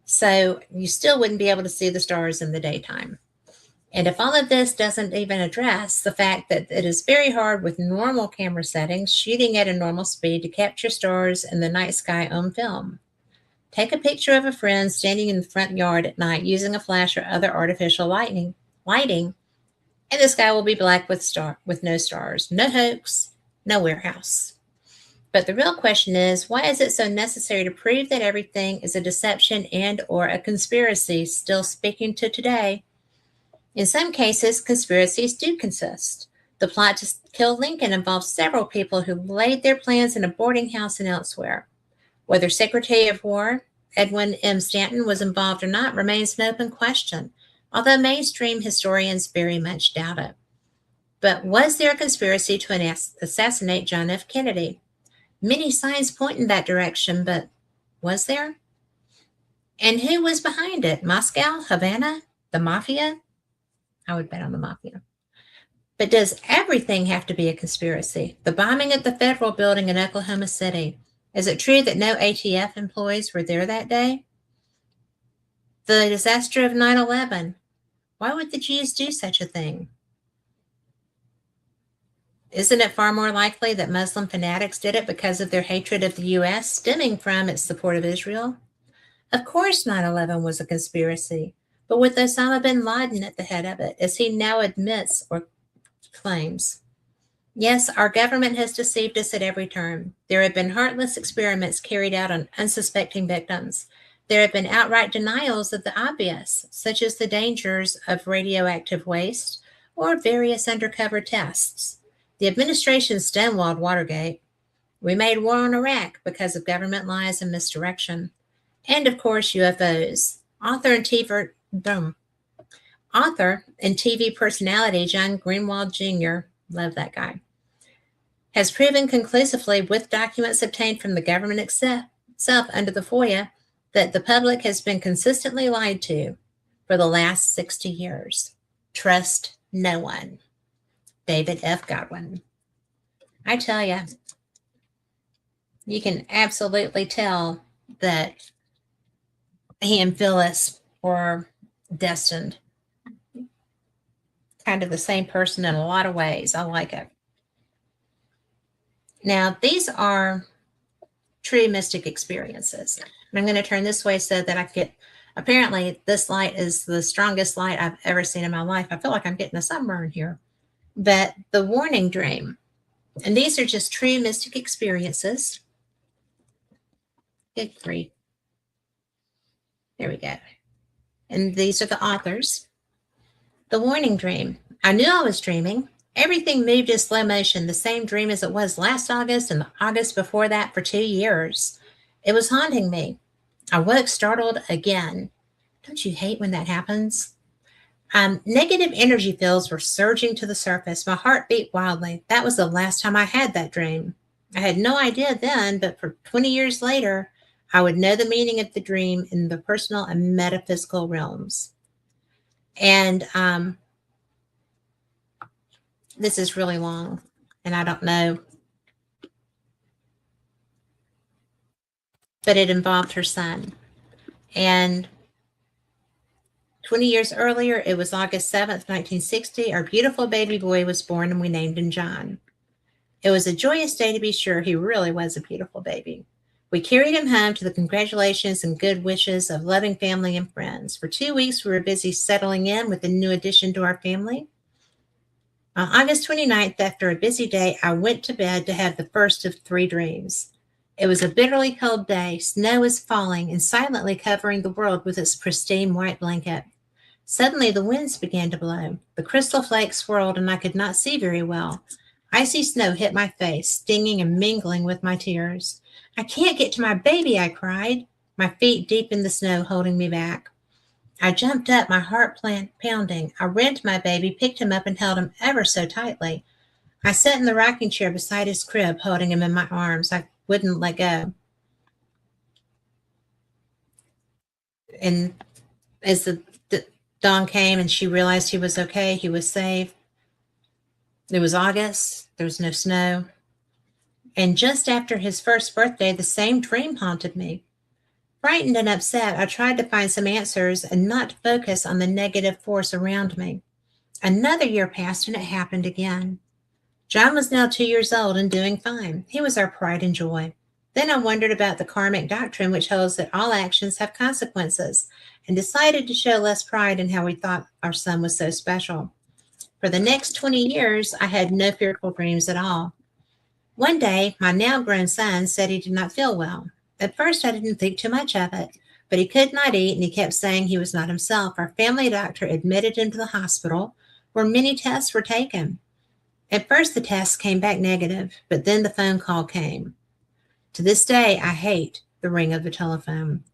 So you still wouldn't be able to see the stars in the daytime. And if all of this doesn't even address the fact that it is very hard with normal camera settings, shooting at a normal speed, to capture stars in the night sky on film. Take a picture of a friend standing in the front yard at night using a flash or other artificial lighting, and the sky will be black with no stars. No hoax, no warehouse. But the real question is, why is it so necessary to prove that everything is a deception and or a conspiracy, still speaking to today? In some cases, conspiracies do consist. The plot to kill Lincoln involved several people who laid their plans in a boarding house and elsewhere. Whether Secretary of War Edwin M. Stanton was involved or not remains an open question, although mainstream historians very much doubt it. But was there a conspiracy to assassinate John F. Kennedy? Many signs point in that direction, but was there? And who was behind it? Moscow? Havana? The mafia? I would bet on the mafia. But does everything have to be a conspiracy? The bombing at the Federal Building in Oklahoma City. Is it true that no ATF employees were there that day? The disaster of 9/11. Why would the Jews do such a thing? Isn't it far more likely that Muslim fanatics did it because of their hatred of the U.S., stemming from its support of Israel? Of course 9/11 was a conspiracy, but with Osama bin Laden at the head of it, as he now admits or claims. Yes, our government has deceived us at every turn. There have been heartless experiments carried out on unsuspecting victims. There have been outright denials of the obvious, such as the dangers of radioactive waste or various undercover tests. The administration stonewalled Watergate. We made war on Iraq because of government lies and misdirection. And of course, UFOs. Author and TV personality John Greenwald Jr., love that guy, has proven conclusively with documents obtained from the government itself under the FOIA that the public has been consistently lied to for the last 60 years. Trust no one. David F. Godwin. I tell you, you can absolutely tell that he and Phyllis were destined. Kind of the same person in a lot of ways. I like it. Now, these are true mystic experiences. And I'm going to turn this way so that I get, apparently this light is the strongest light I've ever seen in my life. I feel like I'm getting a sunburn here. But the warning dream, and these are just true mystic experiences. Good grief. There we go. And these are the authors. The warning dream. I knew I was dreaming. Everything moved in slow motion, the same dream as it was last August and the August before that for 2 years. It was haunting me. I woke startled again. Don't you hate when that happens? Negative energy fields were surging to the surface. My heart beat wildly. That was the last time I had that dream. I had no idea then, but for 20 years later, I would know the meaning of the dream in the personal and metaphysical realms. And this is really long, and I don't know. But it involved her son. And 20 years earlier, it was August 7th, 1960, our beautiful baby boy was born, and we named him John. It was a joyous day to be sure. He really was a beautiful baby. We carried him home to the congratulations and good wishes of loving family and friends. For 2 weeks, we were busy settling in with a new addition to our family. On August 29th, after a busy day, I went to bed to have the first of 3 dreams. It was a bitterly cold day. Snow was falling and silently covering the world with its pristine white blanket. Suddenly, the winds began to blow. The crystal flakes swirled, and I could not see very well. Icy snow hit my face, stinging and mingling with my tears. I can't get to my baby, I cried, my feet deep in the snow holding me back. I jumped up, my heart pounding. I ran to my baby, picked him up, and held him ever so tightly. I sat in the rocking chair beside his crib, holding him in my arms. I wouldn't let go. And as the dawn came and she realized he was okay, he was safe. It was August. There was no snow. And just after his first birthday, the same dream haunted me. Frightened and upset, I tried to find some answers and not to focus on the negative force around me. Another year passed and it happened again. John was now 2 years old and doing fine. He was our pride and joy. Then I wondered about the karmic doctrine, which holds that all actions have consequences, and decided to show less pride in how we thought our son was so special. For the next 20 years, I had no fearful dreams at all. One day, my now grown son said he did not feel well. At first, I didn't think too much of it, but he could not eat and he kept saying he was not himself. Our family doctor admitted him to the hospital where many tests were taken. At first, the tests came back negative, but then the phone call came. To this day, I hate the ring of the telephone.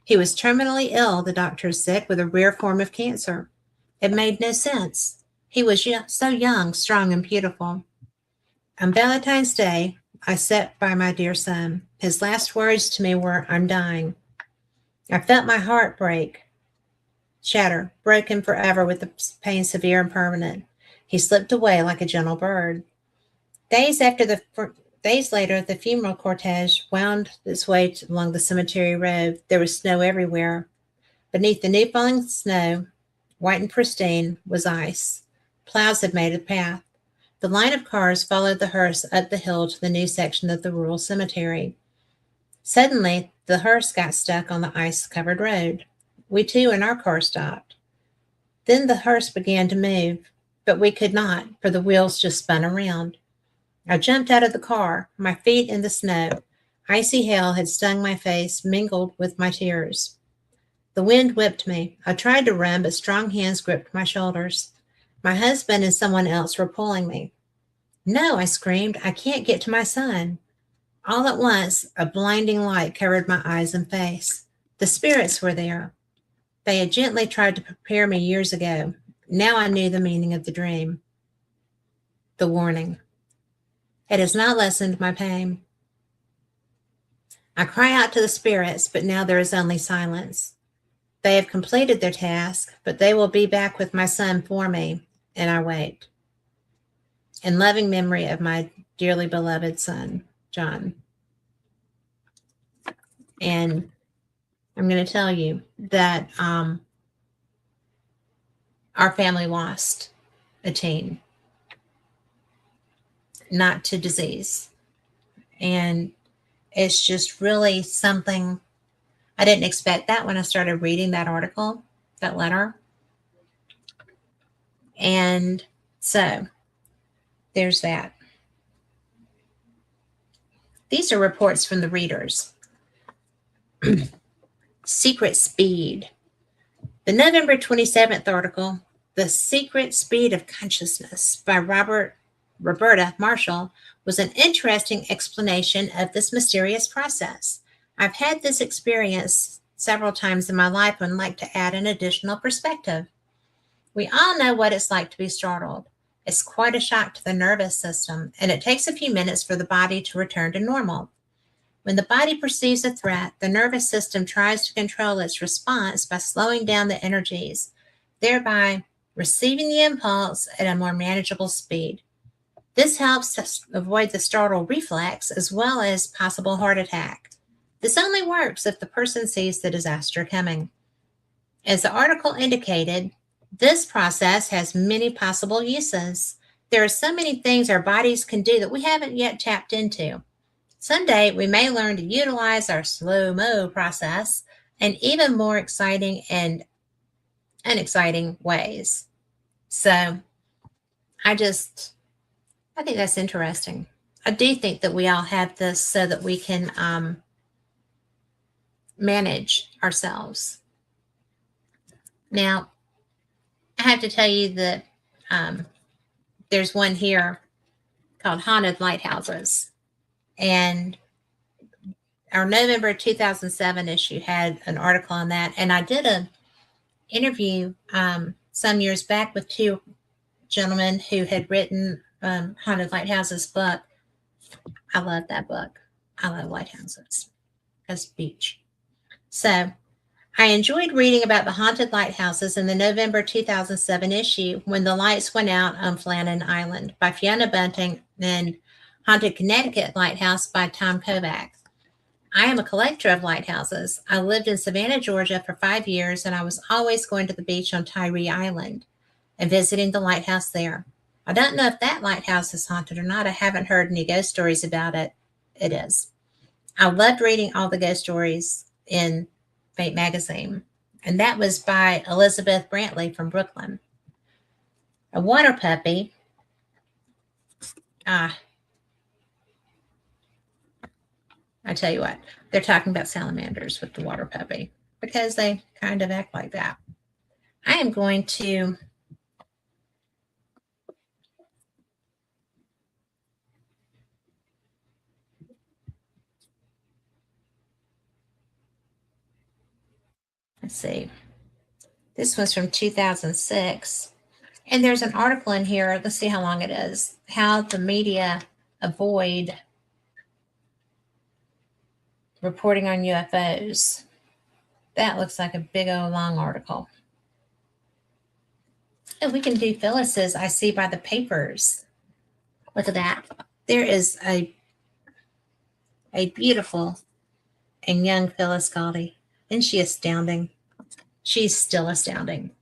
He was terminally ill, the doctors said, with a rare form of cancer. It made no sense. He was so young, strong, and beautiful. On Valentine's Day, I sat by my dear son. His last words to me were, "I'm dying." I felt my heart shatter, broken forever with the pain severe and permanent. He slipped away like a gentle bird. Days later, the funeral cortege wound its way along the cemetery road. There was snow everywhere. Beneath the new falling snow, white and pristine, was ice. Plows had made a path. The line of cars followed the hearse up the hill to the new section of the rural cemetery. Suddenly, the hearse got stuck on the ice-covered road. We too in our car stopped. Then the hearse began to move, but we could not, for the wheels just spun around. I jumped out of the car, my feet in the snow. Icy hail had stung my face, mingled with my tears. The wind whipped me. I tried to run, but strong hands gripped my shoulders. My husband and someone else were pulling me. No, I screamed. I can't get to my son. All at once, a blinding light covered my eyes and face. The spirits were there. They had gently tried to prepare me years ago. Now I knew the meaning of the dream. The warning. It has not lessened my pain. I cry out to the spirits, but now there is only silence. They have completed their task, but they will be back with my son for me, and I wait. In loving memory of my dearly beloved son, John. And I'm going to tell you that our family lost a teen, not to disease. And it's just really something. I didn't expect that when I started reading that article, that letter. And so there's that. These are reports from the readers. Secret Speed. The November 27th article, The Secret Speed of Consciousness by Roberta Marshall, was an interesting explanation of this mysterious process. I've had this experience several times in my life and like to add an additional perspective. We all know what it's like to be startled. It's quite a shock to the nervous system, and it takes a few minutes for the body to return to normal. When the body perceives a threat, the nervous system tries to control its response by slowing down the energies, thereby receiving the impulse at a more manageable speed. This helps to avoid the startle reflex as well as possible heart attack. This only works if the person sees the disaster coming. As the article indicated, this process has many possible uses. There are so many things our bodies can do that we haven't yet tapped into. Someday, we may learn to utilize our slow-mo process in even more exciting and unexciting ways. So, I think that's interesting. I do think that we all have this so that we can manage ourselves. Now, I have to tell you that there's one here called Haunted Lighthouses. And our November 2007 issue had an article on that. And I did an interview some years back with two gentlemen who had written Haunted Lighthouses book. I love that book. I love lighthouses. That's beach. So I enjoyed reading about the haunted lighthouses in the November 2007 issue when the lights went out on Flannan Island by Fiona Bunting and Haunted Connecticut Lighthouse by Tom Kovac. I am a collector of lighthouses. I lived in Savannah, Georgia for 5 years, and I was always going to the beach on Tyree Island and visiting the lighthouse there. I don't know if that lighthouse is haunted or not. I haven't heard any ghost stories about it. It is. I loved reading all the ghost stories in Fate magazine, and that was by Elizabeth Brantley from Brooklyn. A water puppy. I tell you what, they're talking about salamanders with the water puppy because they kind of act like that. I am going to let's see. This was from 2006. And there's an article in here. Let's see how long it is. How the media avoid reporting on UFOs. That looks like a big old long article. And we can do Phyllis's I See by the Papers. Look at that. There is a beautiful and young Phyllis Galdi. Isn't she astounding? She's still astounding.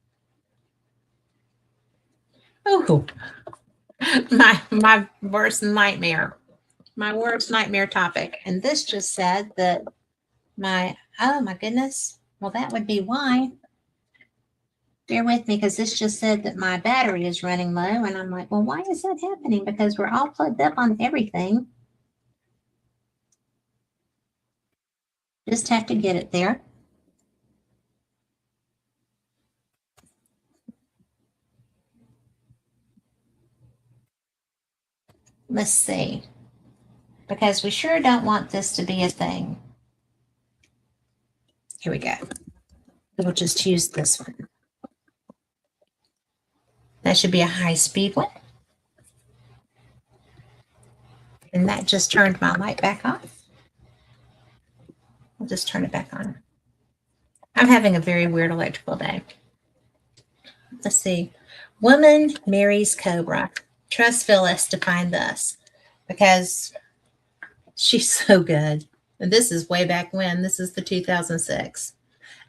Oh, my worst nightmare. My worst nightmare topic. And this just said that oh my goodness. Well, that would be why. Bear with me because this just said that my battery is running low. And I'm like, well, why is that happening? Because we're all plugged up on everything. Just have to get it there. Let's see. Because we sure don't want this to be a thing. Here we go. We'll just use this one. That should be a high-speed one. And that just turned my light back off. I'll just turn it back on. I'm having a very weird electrical day. Let's see. Woman marries Cobra. Trust Phyllis to find this because she's so good. And this is way back when. This is the 2006.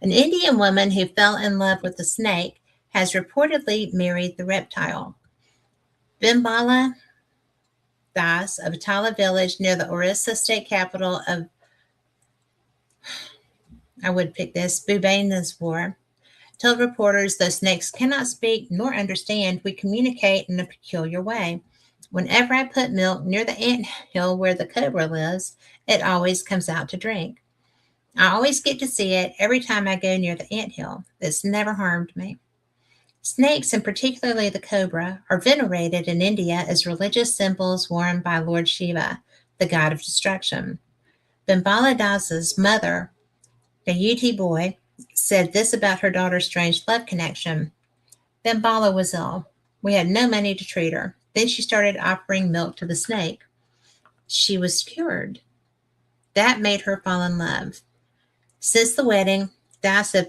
An Indian woman who fell in love with the snake has reportedly married the reptile. Bimbala Das of Atala village near the Orissa state capital of, Bhubaneswar, told reporters, though snakes cannot speak nor understand, we communicate in a peculiar way. Whenever I put milk near the anthill where the cobra lives, it always comes out to drink. I always get to see it every time I go near the anthill. It's never harmed me. Snakes, and particularly the cobra, are venerated in India as religious symbols worn by Lord Shiva, the god of destruction. Bimbala Das's mother, Dayuti Boy, said this about her daughter's strange love connection. Bimbala was ill. We had no money to treat her. Then she started offering milk to the snake. She was cured. That made her fall in love. Since the wedding, Das has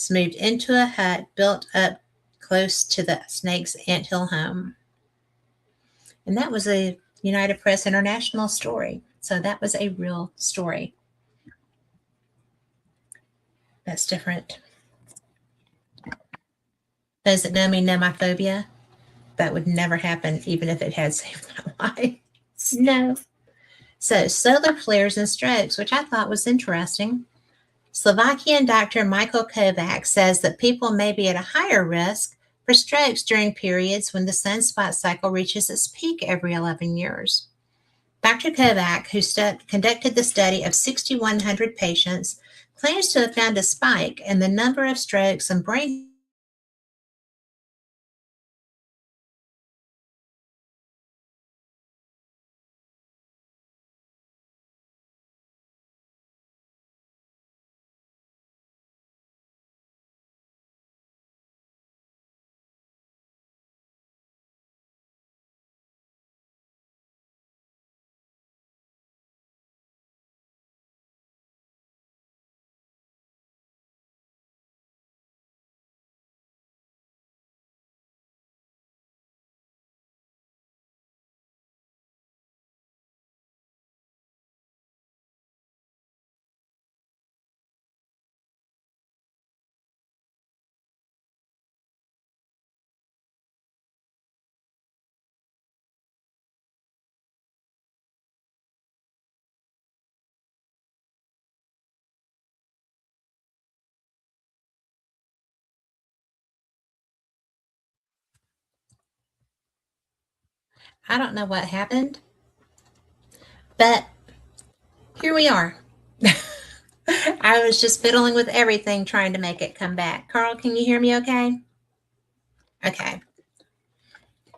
moved into a hut built up close to the snake's anthill home. And that was a United Press International story. So that was a real story. That's different. Those that know me know my phobia. That would never happen, even if it had saved my life. No. So solar flares and strokes, which I thought was interesting. Slovakian Dr. Michael Kovac says that people may be at a higher risk for strokes during periods when the sunspot cycle reaches its peak every 11 years. Dr. Kovac, who conducted the study of 6,100 patients, claims to have found a spike in the number of strokes and brain I don't know what happened, but here we are. I was just fiddling with everything trying to make it come back. Carl, can you hear me okay? Okay.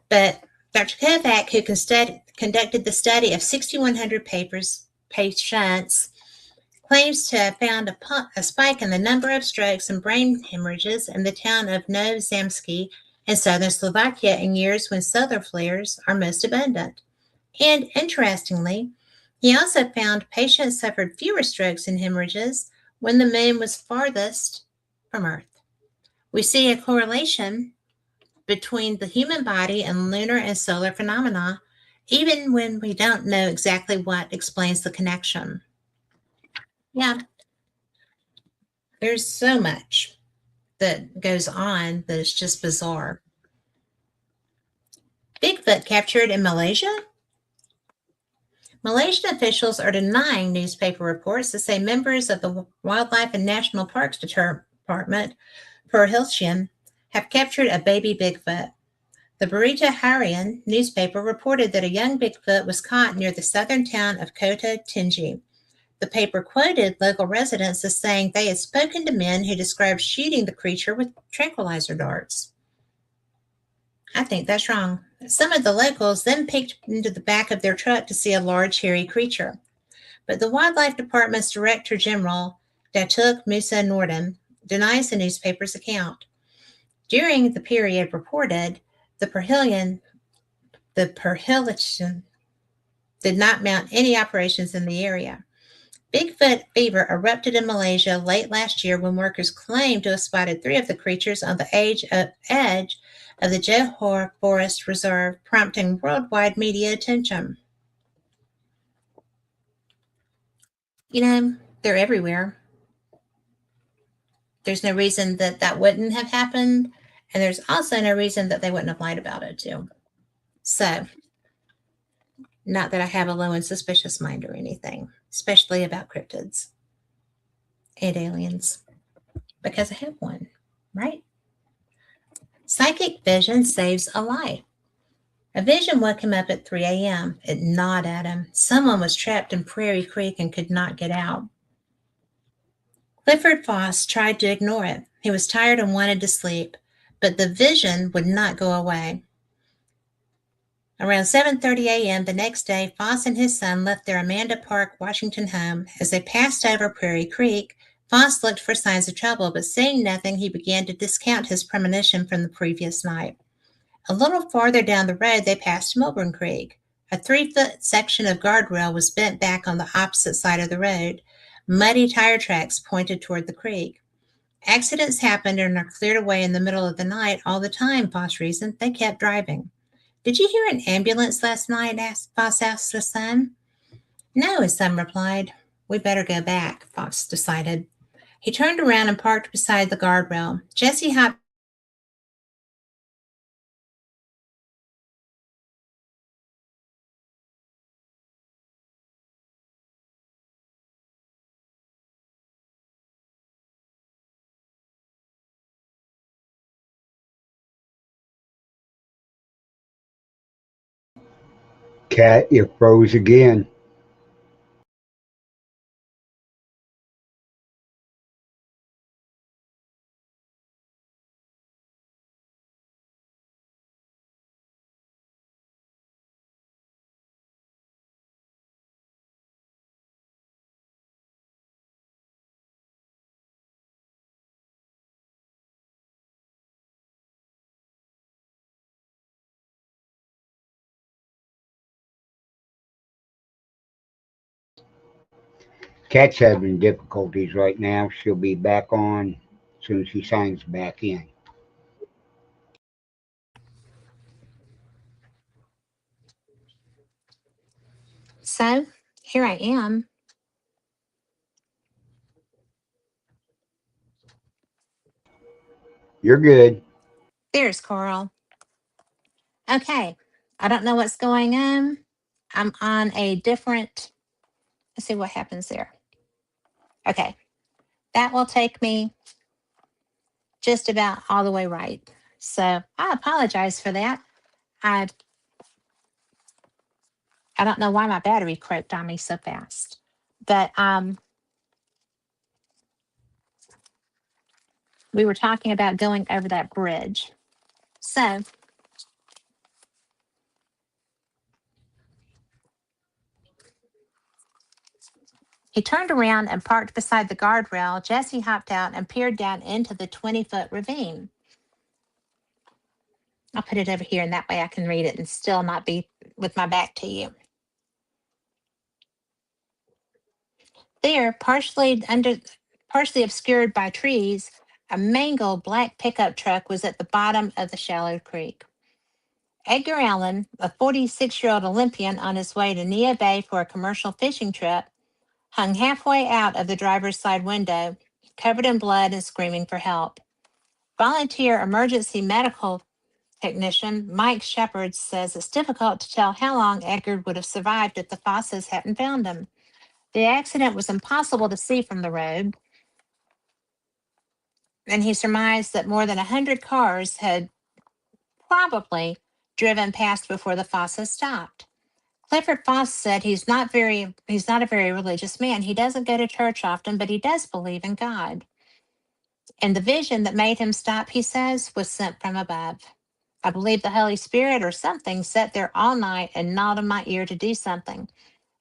But Dr. Kovac, who conducted the study of 6,100 patients, claims to have found a spike in the number of strokes and brain hemorrhages in the town of Nozemsky in southern Slovakia in years when solar flares are most abundant. And interestingly, he also found patients suffered fewer strokes and hemorrhages when the moon was farthest from Earth. We see a correlation between the human body and lunar and solar phenomena, even when we don't know exactly what explains the connection. Yeah, there's so much that goes on that is just bizarre. Bigfoot captured in Malaysia? Malaysian officials are denying newspaper reports that say members of the Wildlife and National Parks Department, Perhentian, have captured a baby Bigfoot. The Burrito Harian newspaper reported that a young Bigfoot was caught near the southern town of Kota Tingi. The paper quoted local residents as saying they had spoken to men who described shooting the creature with tranquilizer darts. I think that's wrong. Some of the locals then peeked into the back of their truck to see a large, hairy creature. But the Wildlife Department's Director General, Datuk Musa Nordin, denies the newspaper's account. During the period reported, the Perhelion did not mount any operations in the area. Bigfoot fever erupted in Malaysia late last year when workers claimed to have spotted 3 of the creatures on the edge of the Johor Forest Reserve, prompting worldwide media attention. You know, they're everywhere. There's no reason that that wouldn't have happened, and there's also no reason that they wouldn't have lied about it too. So, not that I have a low and suspicious mind or anything, especially about cryptids and aliens, because I have one, right? Psychic vision saves a life. A vision woke him up at 3 a.m. It gnawed at him. Someone was trapped in Prairie Creek and could not get out. Clifford Foss tried to ignore it. He was tired and wanted to sleep, but the vision would not go away. Around 7:30 a.m. the next day, Foss and his son left their Amanda Park, Washington home. As they passed over Prairie Creek, Foss looked for signs of trouble, but seeing nothing, he began to discount his premonition from the previous night. A little farther down the road, they passed Milburn Creek. A 3-foot section of guardrail was bent back on the opposite side of the road. Muddy tire tracks pointed toward the creek. Accidents happened and are cleared away in the middle of the night all the time, Foss reasoned. They kept driving. Did you hear an ambulance last night? Foss asked his son. No, his son replied. We better go back, Foss decided. He turned around and parked beside the guardrail. Jesse hopped Cat, you froze again. Cat's having difficulties right now. She'll be back on as soon as she signs back in. So here I am. You're good. There's Coral. Okay. I don't know what's going on. I'm on a different, let's see what happens there. Okay. That will take me just about all the way right. So I apologize for that. I don't know why my battery croaked on me so fast. But we were talking about going over that bridge. So he turned around and parked beside the guardrail. Jesse hopped out and peered down into the 20-foot ravine. I'll put it over here, and that way I can read it and still not be with my back to you. There, partially obscured by trees, a mangled black pickup truck was at the bottom of the shallow creek. Edgar Allen, a 46-year-old Olympian on his way to Nia Bay for a commercial fishing trip, hung halfway out of the driver's side window, covered in blood and screaming for help. Volunteer emergency medical technician Mike Shepard says it's difficult to tell how long Edgar would have survived if the Fosses hadn't found him. The accident was impossible to see from the road. and he surmised that more than 100 cars had probably driven past before the Fosses stopped. Clifford Foss said he's not a very religious man. He doesn't go to church often, but he does believe in God. And the vision that made him stop, he says, was sent from above. I believe the Holy Spirit or something sat there all night and gnawed on my ear to do something.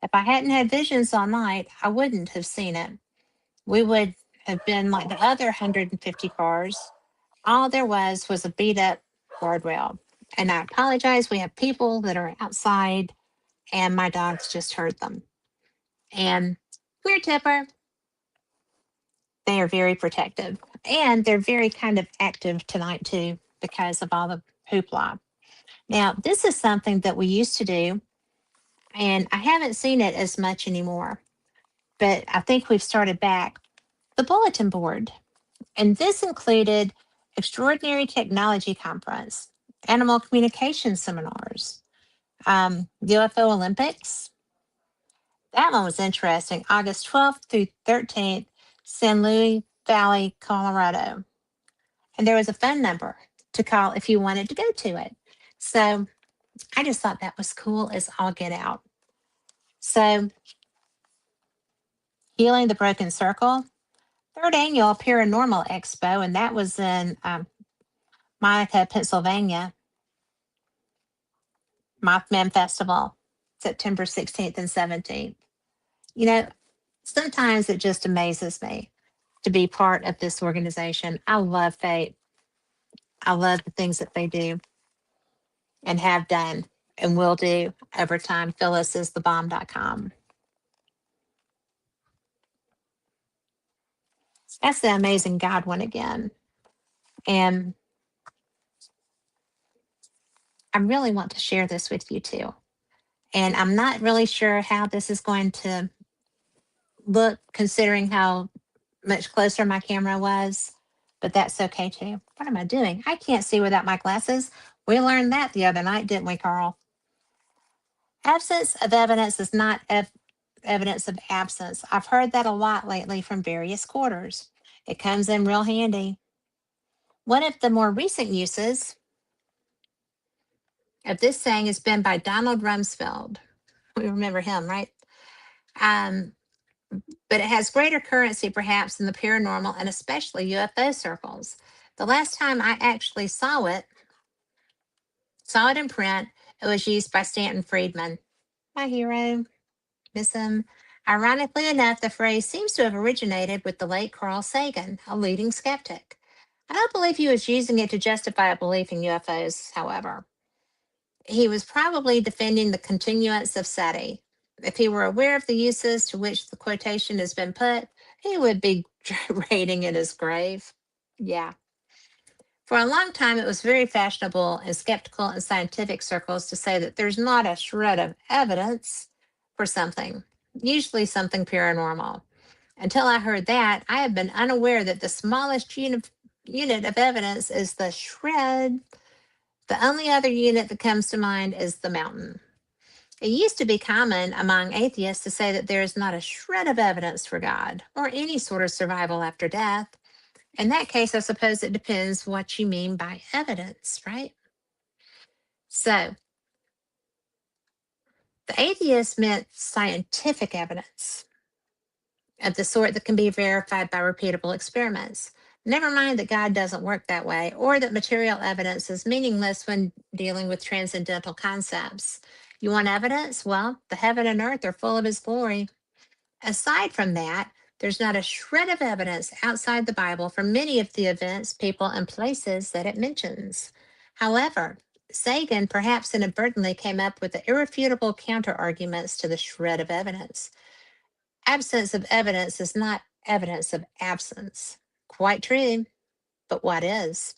If I hadn't had visions all night, I wouldn't have seen it. We would have been like the other 150 cars. All there was a beat up guardrail. And I apologize. We have people that are outside, and my dogs just heard them. And we're Tipper. They are very protective, and they're very kind of active tonight too because of all the hoopla. Now, this is something that we used to do, and I haven't seen it as much anymore, but I think we've started back the bulletin board. And this included extraordinary technology conference, animal communication seminars, UFO Olympics. That one was interesting. August 12th through 13th, San Luis Valley, Colorado. And there was a phone number to call if you wanted to go to it. So I just thought that was cool as all get out. So, Healing the Broken Circle, third annual Paranormal Expo, and that was in Monica, Pennsylvania. Mothman Festival, September 16th and 17th. You know, sometimes it just amazes me to be part of this organization. I love Fate. I love the things that they do and have done and will do over time. Phyllis is thebomb.com. That's the Amazing God one again. And I really want to share this with you too. And I'm not really sure how this is going to look considering how much closer my camera was, but that's okay too. What am I doing? I can't see without my glasses. We learned that the other night, didn't we, Carl? Absence of evidence is not evidence of absence. I've heard that a lot lately from various quarters. It comes in real handy. One of the more recent uses of this saying has been by Donald Rumsfeld. We remember him, right? Um, but it has greater currency perhaps in the paranormal and especially UFO circles. The last time I actually saw it in print, it was used by Stanton Friedman, my hero. Miss him. Ironically enough, the phrase seems to have originated with the late Carl Sagan, a leading skeptic. I don't believe he was using it to justify a belief in UFOs, however. He was probably defending the continuance of SETI. If he were aware of the uses to which the quotation has been put, he would be rating in his grave. Yeah. For a long time, it was very fashionable in skeptical and scientific circles to say that there's not a shred of evidence for something, usually something paranormal. Until I heard that, I have been unaware that the smallest unit of evidence is the shred. The only other unit that comes to mind is the mountain. It used to be common among atheists to say that there is not a shred of evidence for God or any sort of survival after death. In that case, I suppose it depends what you mean by evidence, right? So, the atheist meant scientific evidence of the sort that can be verified by repeatable experiments. Never mind that God doesn't work that way, or that material evidence is meaningless when dealing with transcendental concepts. You want evidence? Well, the heaven and earth are full of his glory. Aside from that, there's not a shred of evidence outside the Bible for many of the events, people, and places that it mentions. However, Sagan perhaps inadvertently came up with the irrefutable counterarguments to the shred of evidence. Absence of evidence is not evidence of absence. Quite true, but what is?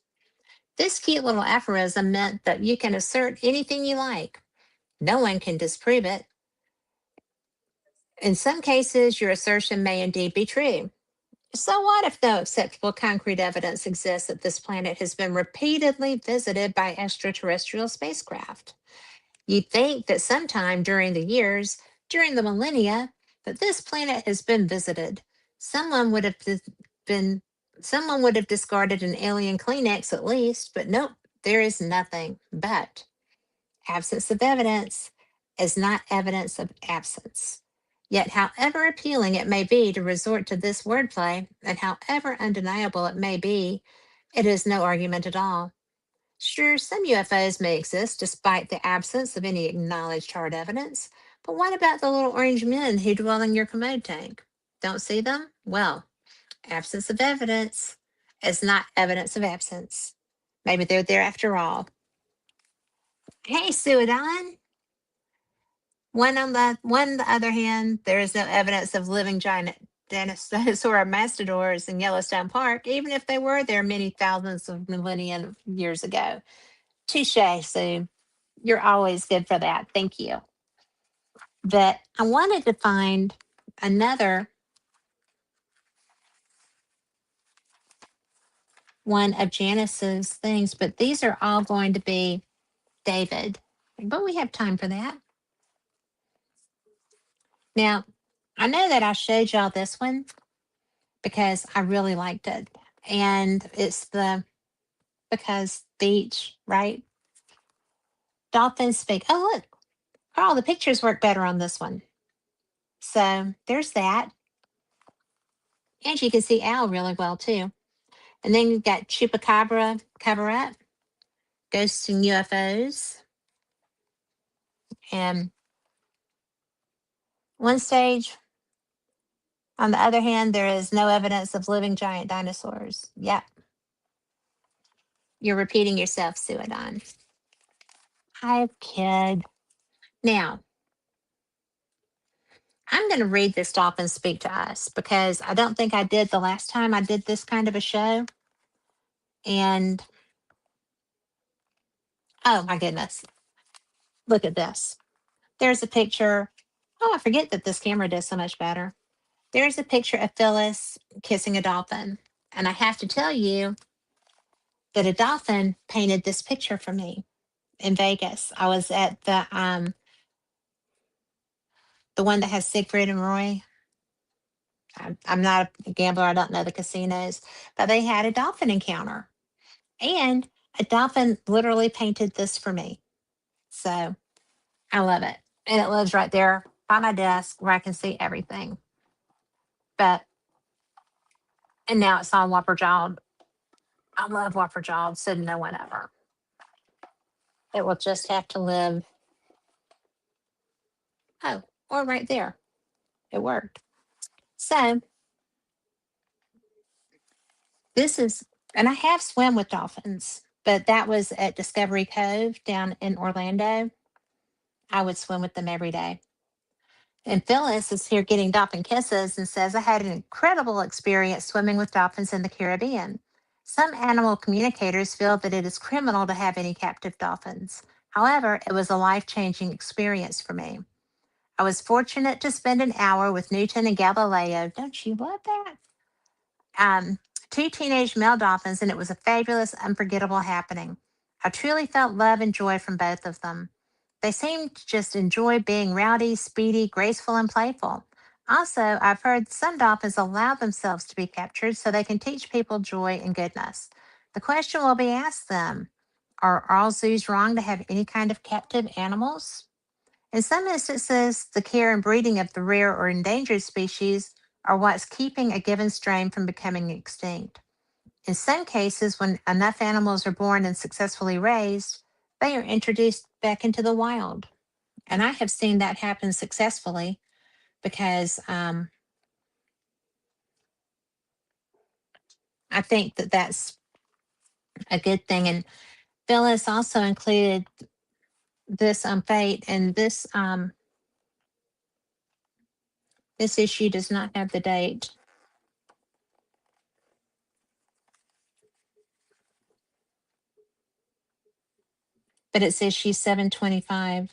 This cute little aphorism meant that you can assert anything you like. No one can disprove it. In some cases, your assertion may indeed be true. So what if no acceptable concrete evidence exists that this planet has been repeatedly visited by extraterrestrial spacecraft? You'd think that sometime during the years, during the millennia, that this planet has been visited. Someone would have been Someone would have discarded an alien Kleenex at least, but nope, there is nothing. But absence of evidence is not evidence of absence. Yet, however appealing it may be to resort to this wordplay, and however undeniable it may be, it is no argument at all. Sure, some UFOs may exist despite the absence of any acknowledged hard evidence, but what about the little orange men who dwell in your commode tank? Don't see them? Well, absence of evidence is not evidence of absence. Maybe they're there after all. Hey, Suadon. On the other hand, there is no evidence of living giant dinosaur mastodons in Yellowstone Park, even if they were there many thousands of millennia years ago. Touche, Sue. You're always good for that. Thank you. But I wanted to find another one of Janice's things, but these are all going to be David. But we have time for that. Now, I know that I showed y'all this one because I really liked it. And it's because beach, right? Dolphins speak. Oh, look, Carl, the pictures work better on this one. So there's that. And you can see Al really well too. And then you've got Chupacabra cover up, Ghosts and UFOs. And one stage, on the other hand, there is no evidence of living giant dinosaurs. Yep. You're repeating yourself, Suadon. Hi, kid. Now, I'm going to read this dolphin speak to us because I don't think I did the last time I did this kind of a show. And oh my goodness, look at this. There's a picture. Oh, I forget that this camera does so much better. There's a picture of Phyllis kissing a dolphin. And I have to tell you that a dolphin painted this picture for me in Vegas. I was at the one that has Siegfried and Roy. I'm not a gambler. I don't know the casinos, but they had a dolphin encounter. And a dolphin literally painted this for me. So I love it. And it lives right there by my desk where I can see everything. And now it's on Whopper Jawed. I love Whopper Jawed, so no one ever. It will just have to live. Oh, or right there. It worked. So this is, and I have swim with dolphins, but that was at Discovery Cove down in Orlando. I would swim with them every day. And Phyllis is here getting dolphin kisses and says, I had an incredible experience swimming with dolphins in the Caribbean. Some animal communicators feel that it is criminal to have any captive dolphins. However, it was a life changing experience for me. I was fortunate to spend an hour with Newton and Galileo. Don't you love that? Two teenage male dolphins, and it was a fabulous, unforgettable happening. I truly felt love and joy from both of them. They seemed to just enjoy being rowdy, speedy, graceful, and playful. Also, I've heard some dolphins allow themselves to be captured so they can teach people joy and goodness. The question will be asked them, are all zoos wrong to have any kind of captive animals? In some instances, the care and breeding of the rare or endangered species are what's keeping a given strain from becoming extinct. In some cases, when enough animals are born and successfully raised, they are introduced back into the wild. And I have seen that happen successfully because I think that that's a good thing. And Phyllis also included this on Fate, and this issue does not have the date. But it's issue 725.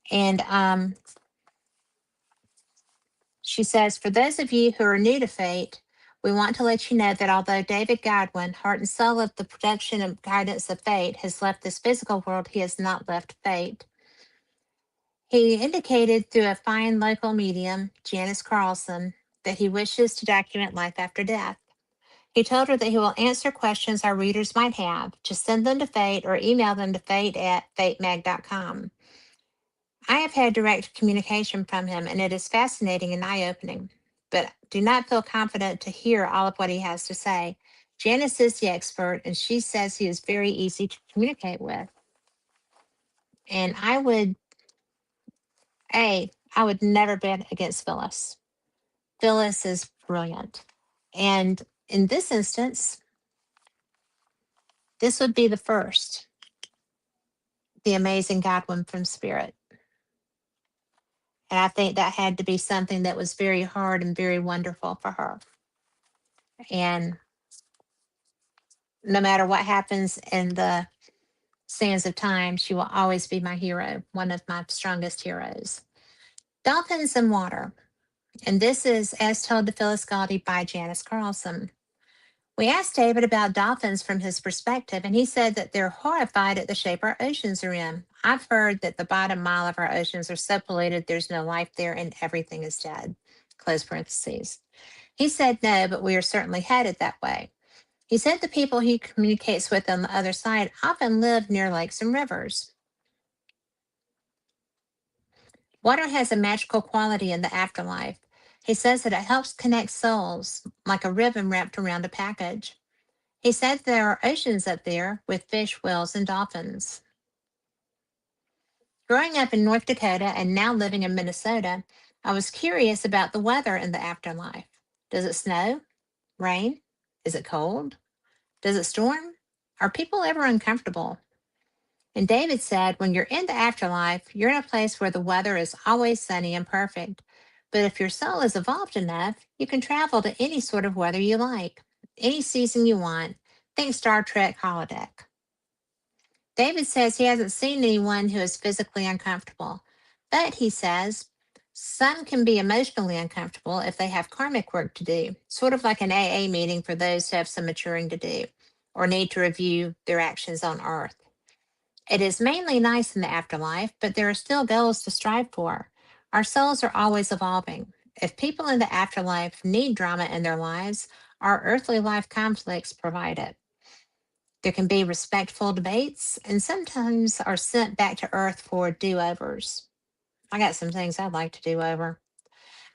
And she says, for those of you who are new to Fate, we want to let you know that although David Godwin, heart and soul of the production and guidance of Fate, has left this physical world, he has not left Fate. He indicated through a fine local medium, Janice Carlson, that he wishes to document life after death. He told her that he will answer questions our readers might have. Just send them to Fate or email them to fate@fatemag.com. I have had direct communication from him, and it is fascinating and eye-opening, but do not feel confident to hear all of what he has to say. Janice is the expert, and she says he is very easy to communicate with. And I would never bet against Phyllis. Phyllis is brilliant. And in this instance, this would be the first, the amazing Godwin from Spirit. And I think that had to be something that was very hard and very wonderful for her. And no matter what happens in the sands of time, she will always be my hero, one of my strongest heroes. Dolphins and Water. And this is As Told to Phyllis Galdi by Janice Carlson. We asked David about dolphins from his perspective, and he said that they're horrified at the shape our oceans are in. I've heard that the bottom mile of our oceans are so polluted there's no life there and everything is dead. Close parentheses. He said no, but we are certainly headed that way. He said the people he communicates with on the other side often live near lakes and rivers. Water has a magical quality in the afterlife. He says that it helps connect souls like a ribbon wrapped around a package. He said there are oceans up there with fish, whales, and dolphins. Growing up in North Dakota and now living in Minnesota, I was curious about the weather in the afterlife. Does it snow? Rain? Is it cold? Does it storm? Are people ever uncomfortable? And David said, when you're in the afterlife, you're in a place where the weather is always sunny and perfect. But if your soul is evolved enough, you can travel to any sort of weather you like, any season you want. Think Star Trek holodeck. David says he hasn't seen anyone who is physically uncomfortable, but he says some can be emotionally uncomfortable if they have karmic work to do, sort of like an AA meeting for those who have some maturing to do or need to review their actions on Earth. It is mainly nice in the afterlife, but there are still goals to strive for. Our souls are always evolving. If people in the afterlife need drama in their lives, our earthly life conflicts provide it. There can be respectful debates, and sometimes are sent back to Earth for do overs. I got some things I'd like to do over.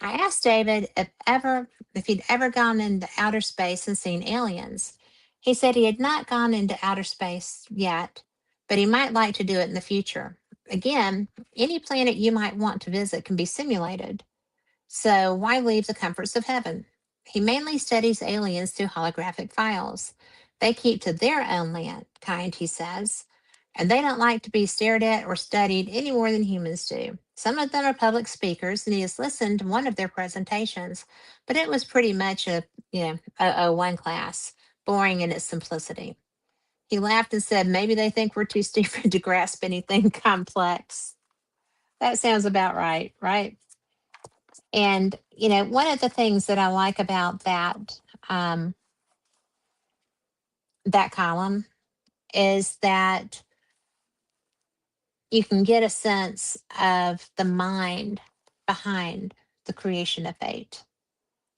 I asked David if he'd ever gone into outer space and seen aliens. He said he had not gone into outer space yet, but he might like to do it in the future. Again, any planet you might want to visit can be simulated. So why leave the comforts of heaven? He mainly studies aliens through holographic files. They keep to their own land, kind, he says, and they don't like to be stared at or studied any more than humans do. Some of them are public speakers, and he has listened to one of their presentations, but it was pretty much a one class, boring in its simplicity. He laughed and said, maybe they think we're too stupid to grasp anything complex. That sounds about right, right? And, one of the things that I like about that column is that you can get a sense of the mind behind the creation of Fate.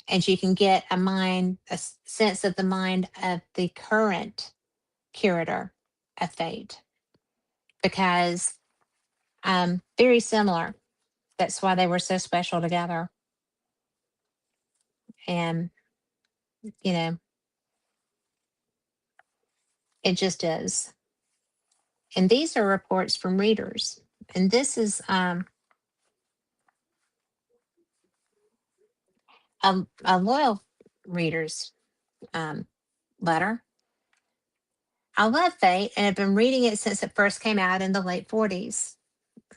And you can get a sense of the mind of the current curator of Fate, because very similar. That's why they were so special together. And, it just is. And these are reports from readers. And this is a loyal reader's letter. I love Fate and have been reading it since it first came out in the late 40s.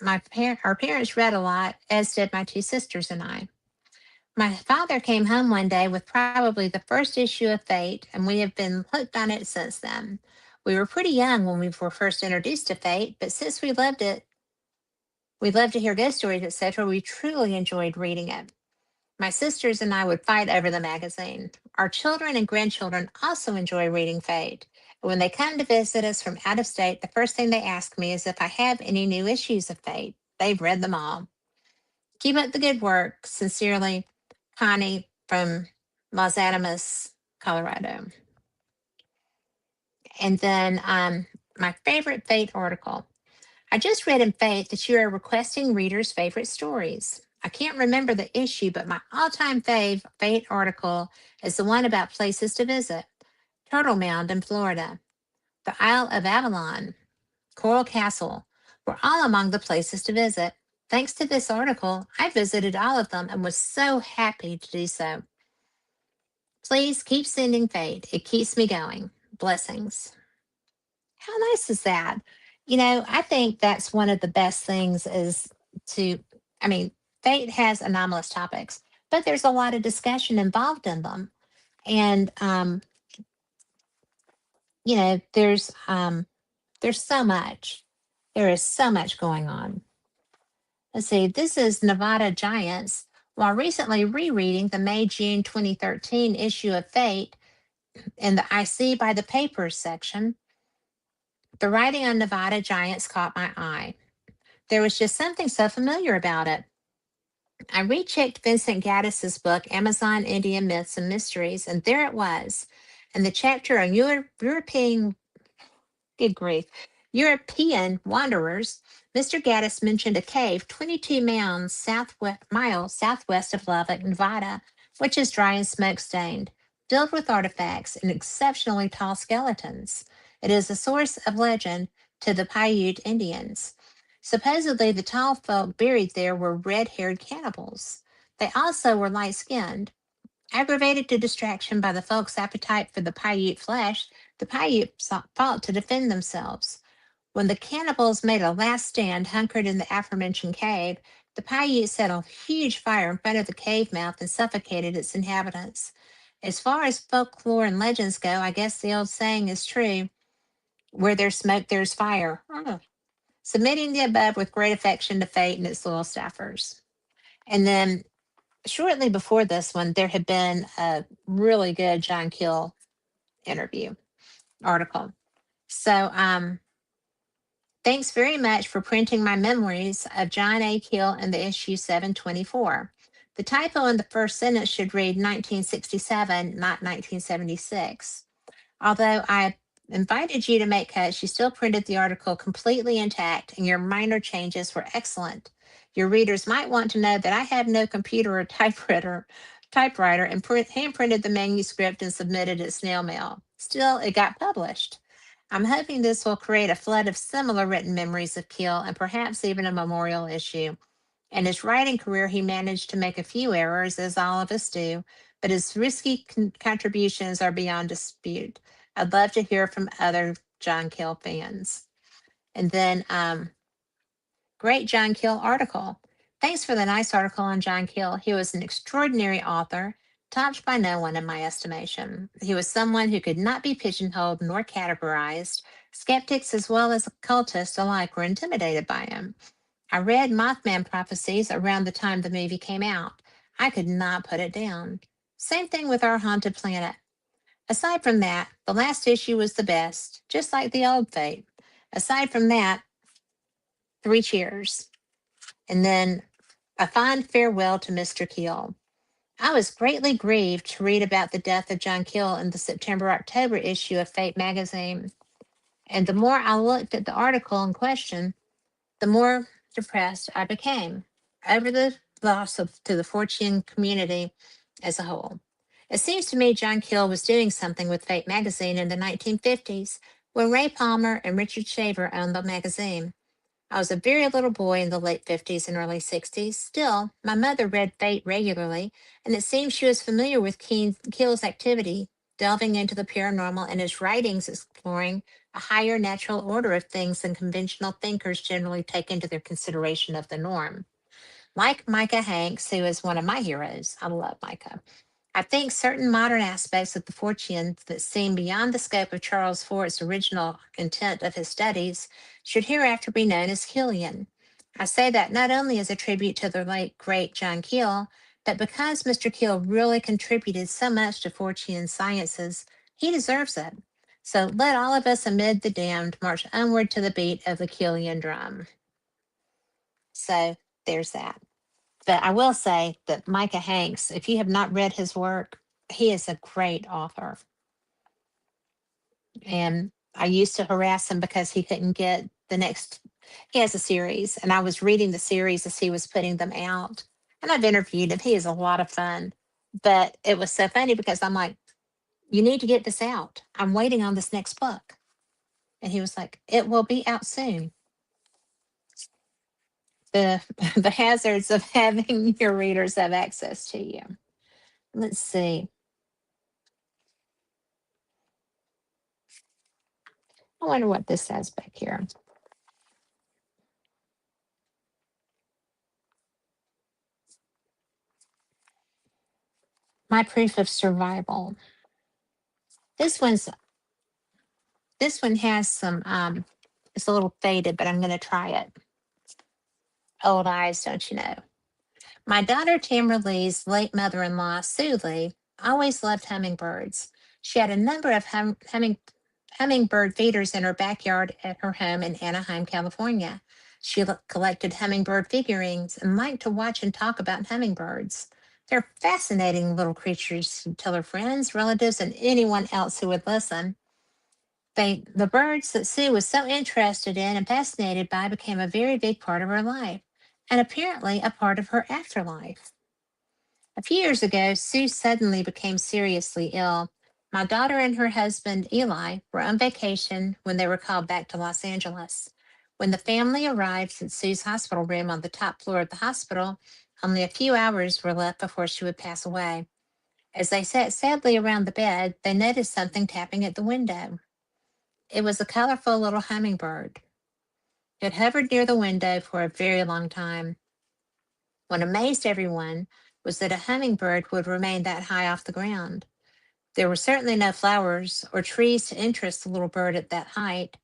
Our parents read a lot, as did my two sisters and I. My father came home one day with probably the first issue of Fate, and we have been hooked on it since then. We were pretty young when we were first introduced to Fate, but since we loved it, we loved to hear ghost stories, etc., we truly enjoyed reading it. My sisters and I would fight over the magazine. Our children and grandchildren also enjoy reading Fate. When they come to visit us from out of state, the first thing they ask me is if I have any new issues of Fate. They've read them all. Keep up the good work. Sincerely, Connie from Los Alamos, Colorado. And then my favorite Fate article. I just read in Fate that you are requesting readers' favorite stories. I can't remember the issue, but my all-time Fate article is the one about places to visit. Turtle Mound in Florida, the Isle of Avalon, Coral Castle were all among the places to visit. Thanks to this article, I visited all of them and was so happy to do so. Please keep sending Fate. It keeps me going. Blessings. How nice is that? I think that's one of the best things is to, I mean, Fate has anomalous topics, but there's a lot of discussion involved in them. And, there's so much. There is so much going on. Let's see, this is Nevada Giants. While recently rereading the May June 2013 issue of Fate in the I See by the Papers section, the writing on Nevada Giants caught my eye. There was just something so familiar about it. I rechecked Vincent Gaddis's book, Amazon Indian Myths and Mysteries, and there it was. In the chapter on European, good grief, European wanderers, Mr. Gaddis mentioned a cave 22 miles southwest of Lubbock, Nevada, which is dry and smoke-stained, filled with artifacts and exceptionally tall skeletons. It is a source of legend to the Paiute Indians. Supposedly, the tall folk buried there were red-haired cannibals. They also were light-skinned. Aggravated to distraction by the folks' appetite for the Paiute flesh, the Paiute fought to defend themselves. When the cannibals made a last stand hunkered in the aforementioned cave, the Paiute set a huge fire in front of the cave mouth and suffocated its inhabitants. As far as folklore and legends go, I guess the old saying is true, where there's smoke, there's fire. Submitting the above with great affection to Fate and its loyal staffers. And then shortly before this one, there had been a really good John Keel interview article. So thanks very much for printing my memories of John A. Keel in the issue 724. The typo in the first sentence should read 1967, not 1976. Although I invited you to make cuts, you still printed the article completely intact, and your minor changes were excellent. Your readers might want to know that I have no computer or typewriter and hand printed the manuscript and submitted it snail mail. Still, it got published. I'm hoping this will create a flood of similar written memories of Keel and perhaps even a memorial issue. In his writing career, he managed to make a few errors, as all of us do, but his risky contributions are beyond dispute. I'd love to hear from other John Keel fans. And then, great John Keel article. Thanks for the nice article on John Keel. He was an extraordinary author, topped by no one in my estimation. He was someone who could not be pigeonholed nor categorized. Skeptics as well as occultists alike were intimidated by him. I read Mothman Prophecies around the time the movie came out. I could not put it down. Same thing with Our Haunted Planet. Aside from that, the last issue was the best, just like the old Fate. Aside from that, 3 cheers. And then a fond farewell to Mr. Keel. I was greatly grieved to read about the death of John Keel in the September-October issue of Fate magazine. And the more I looked at the article in question, the more depressed I became over the loss to the Fortean community as a whole. It seems to me John Keel was doing something with Fate magazine in the 1950s when Ray Palmer and Richard Shaver owned the magazine. I was a very little boy in the late 50s and early 60s. Still, my mother read Fate regularly, and it seems she was familiar with Keel's activity, delving into the paranormal and his writings exploring a higher natural order of things than conventional thinkers generally take into their consideration of the norm. Like Micah Hanks, who is one of my heroes, I love Micah. I think certain modern aspects of the Forteans that seem beyond the scope of Charles Fort's original intent of his studies should hereafter be known as Keelian. I say that not only as a tribute to the late great John Keel, but because Mr. Keel really contributed so much to Fortean sciences, he deserves it. So let all of us amid the damned march onward to the beat of the Keelian drum. So there's that. But I will say that Micah Hanks, if you have not read his work, he is a great author. And I used to harass him because he couldn't get the next. He has a series, and I was reading the series as he was putting them out. And I've interviewed him. He is a lot of fun. But it was so funny because I'm like, you need to get this out. I'm waiting on this next book. And he was like, it will be out soon. The the hazards of having your readers have access to you. Let's see. I wonder what this says back here. My proof of survival. This one's this one has some it's a little faded, but I'm gonna try it. Old eyes, don't you know? My daughter Tamara Lee's late mother-in-law, Sue Lee, always loved hummingbirds. She had a number of hummingbird feeders in her backyard at her home in Anaheim, California. She collected hummingbird figurines and liked to watch and talk about hummingbirds. They're fascinating little creatures to tell her friends, relatives, and anyone else who would listen. The birds that Sue was so interested in and fascinated by became a very big part of her life, and apparently a part of her afterlife. A few years ago, Sue suddenly became seriously ill. My daughter and her husband, Eli, were on vacation when they were called back to Los Angeles. When the family arrived at Sue's hospital room on the top floor of the hospital, only a few hours were left before she would pass away. As they sat sadly around the bed, they noticed something tapping at the window. It was a colorful little hummingbird. It hovered near the window for a very long time. What amazed everyone was that a hummingbird would remain that high off the ground. There were certainly no flowers or trees to interest the little bird at that height.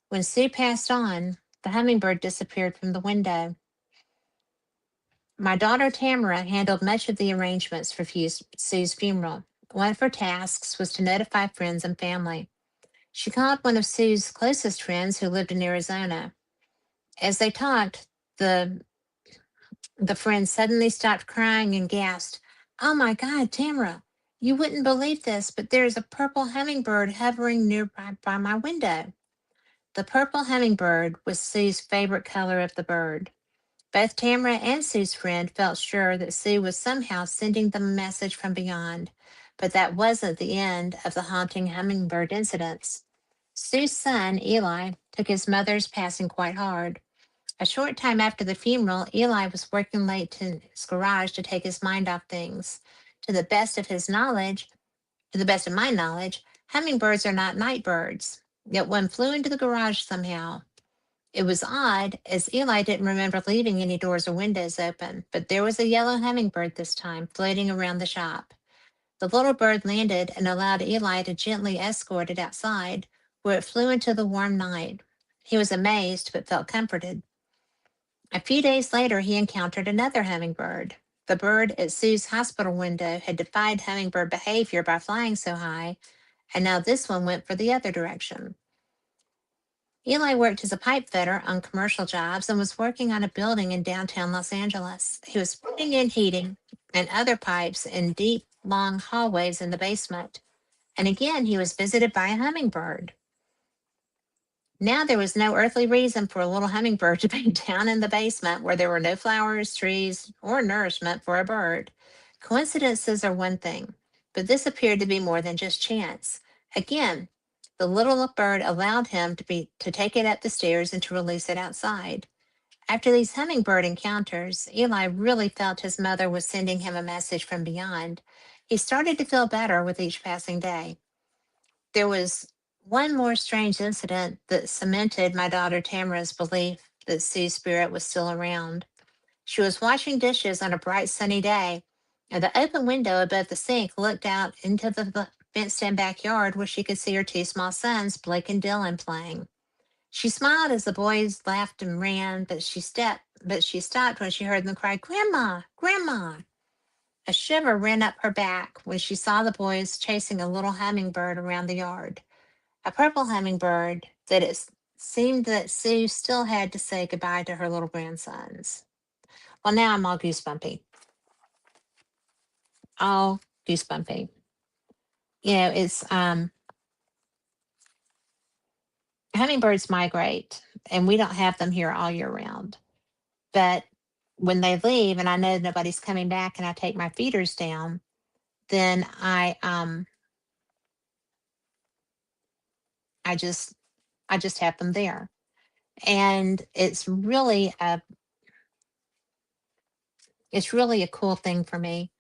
When Sue passed on, the hummingbird disappeared from the window. My daughter Tamara handled much of the arrangements for Sue's funeral. One of her tasks was to notify friends and family. She called one of Sue's closest friends who lived in Arizona. As they talked, the friend suddenly stopped crying and gasped, "Oh my God, Tamara, you wouldn't believe this, but there's a purple hummingbird hovering nearby by my window." The purple hummingbird was Sue's favorite color of the bird. Both Tamara and Sue's friend felt sure that Sue was somehow sending them a message from beyond, but that wasn't the end of the haunting hummingbird incidents. Sue's son, Eli, took his mother's passing quite hard. A short time after the funeral, Eli was working late to his garage to take his mind off things. To the best of his knowledge, to the best of my knowledge, hummingbirds are not night birds. Yet one flew into the garage somehow. It was odd, as Eli didn't remember leaving any doors or windows open, but there was a yellow hummingbird this time floating around the shop. The little bird landed and allowed Eli to gently escort it outside, where it flew into the warm night. He was amazed, but felt comforted. A few days later, he encountered another hummingbird. The bird at Sue's hospital window had defied hummingbird behavior by flying so high, and now this one went for the other direction. Eli worked as a pipe fitter on commercial jobs and was working on a building in downtown Los Angeles. He was putting in heating and other pipes in deep, long hallways in the basement. And again, he was visited by a hummingbird. Now there was no earthly reason for a little hummingbird to be down in the basement where there were no flowers, trees, or nourishment for a bird. Coincidences are one thing, but this appeared to be more than just chance. Again, the little bird allowed him to take it up the stairs and to release it outside. After these hummingbird encounters, Eli really felt his mother was sending him a message from beyond. He started to feel better with each passing day. There was one more strange incident that cemented my daughter Tamara's belief that Sue's spirit was still around. She was washing dishes on a bright sunny day, and the open window above the sink looked out into the fenced-in backyard where she could see her two small sons, Blake and Dylan, playing. She smiled as the boys laughed and ran, but she stopped when she heard them cry, "Grandma, Grandma." A shiver ran up her back when she saw the boys chasing a little hummingbird around the yard. A purple hummingbird that it seemed that Sue still had to say goodbye to her little grandsons. Well, now I'm all goosebumpy. All goosebumpy. it's hummingbirds migrate, and we don't have them here all year round. But when they leave, and I know nobody's coming back, and I take my feeders down, then I just have them there, and it's really a cool thing for me.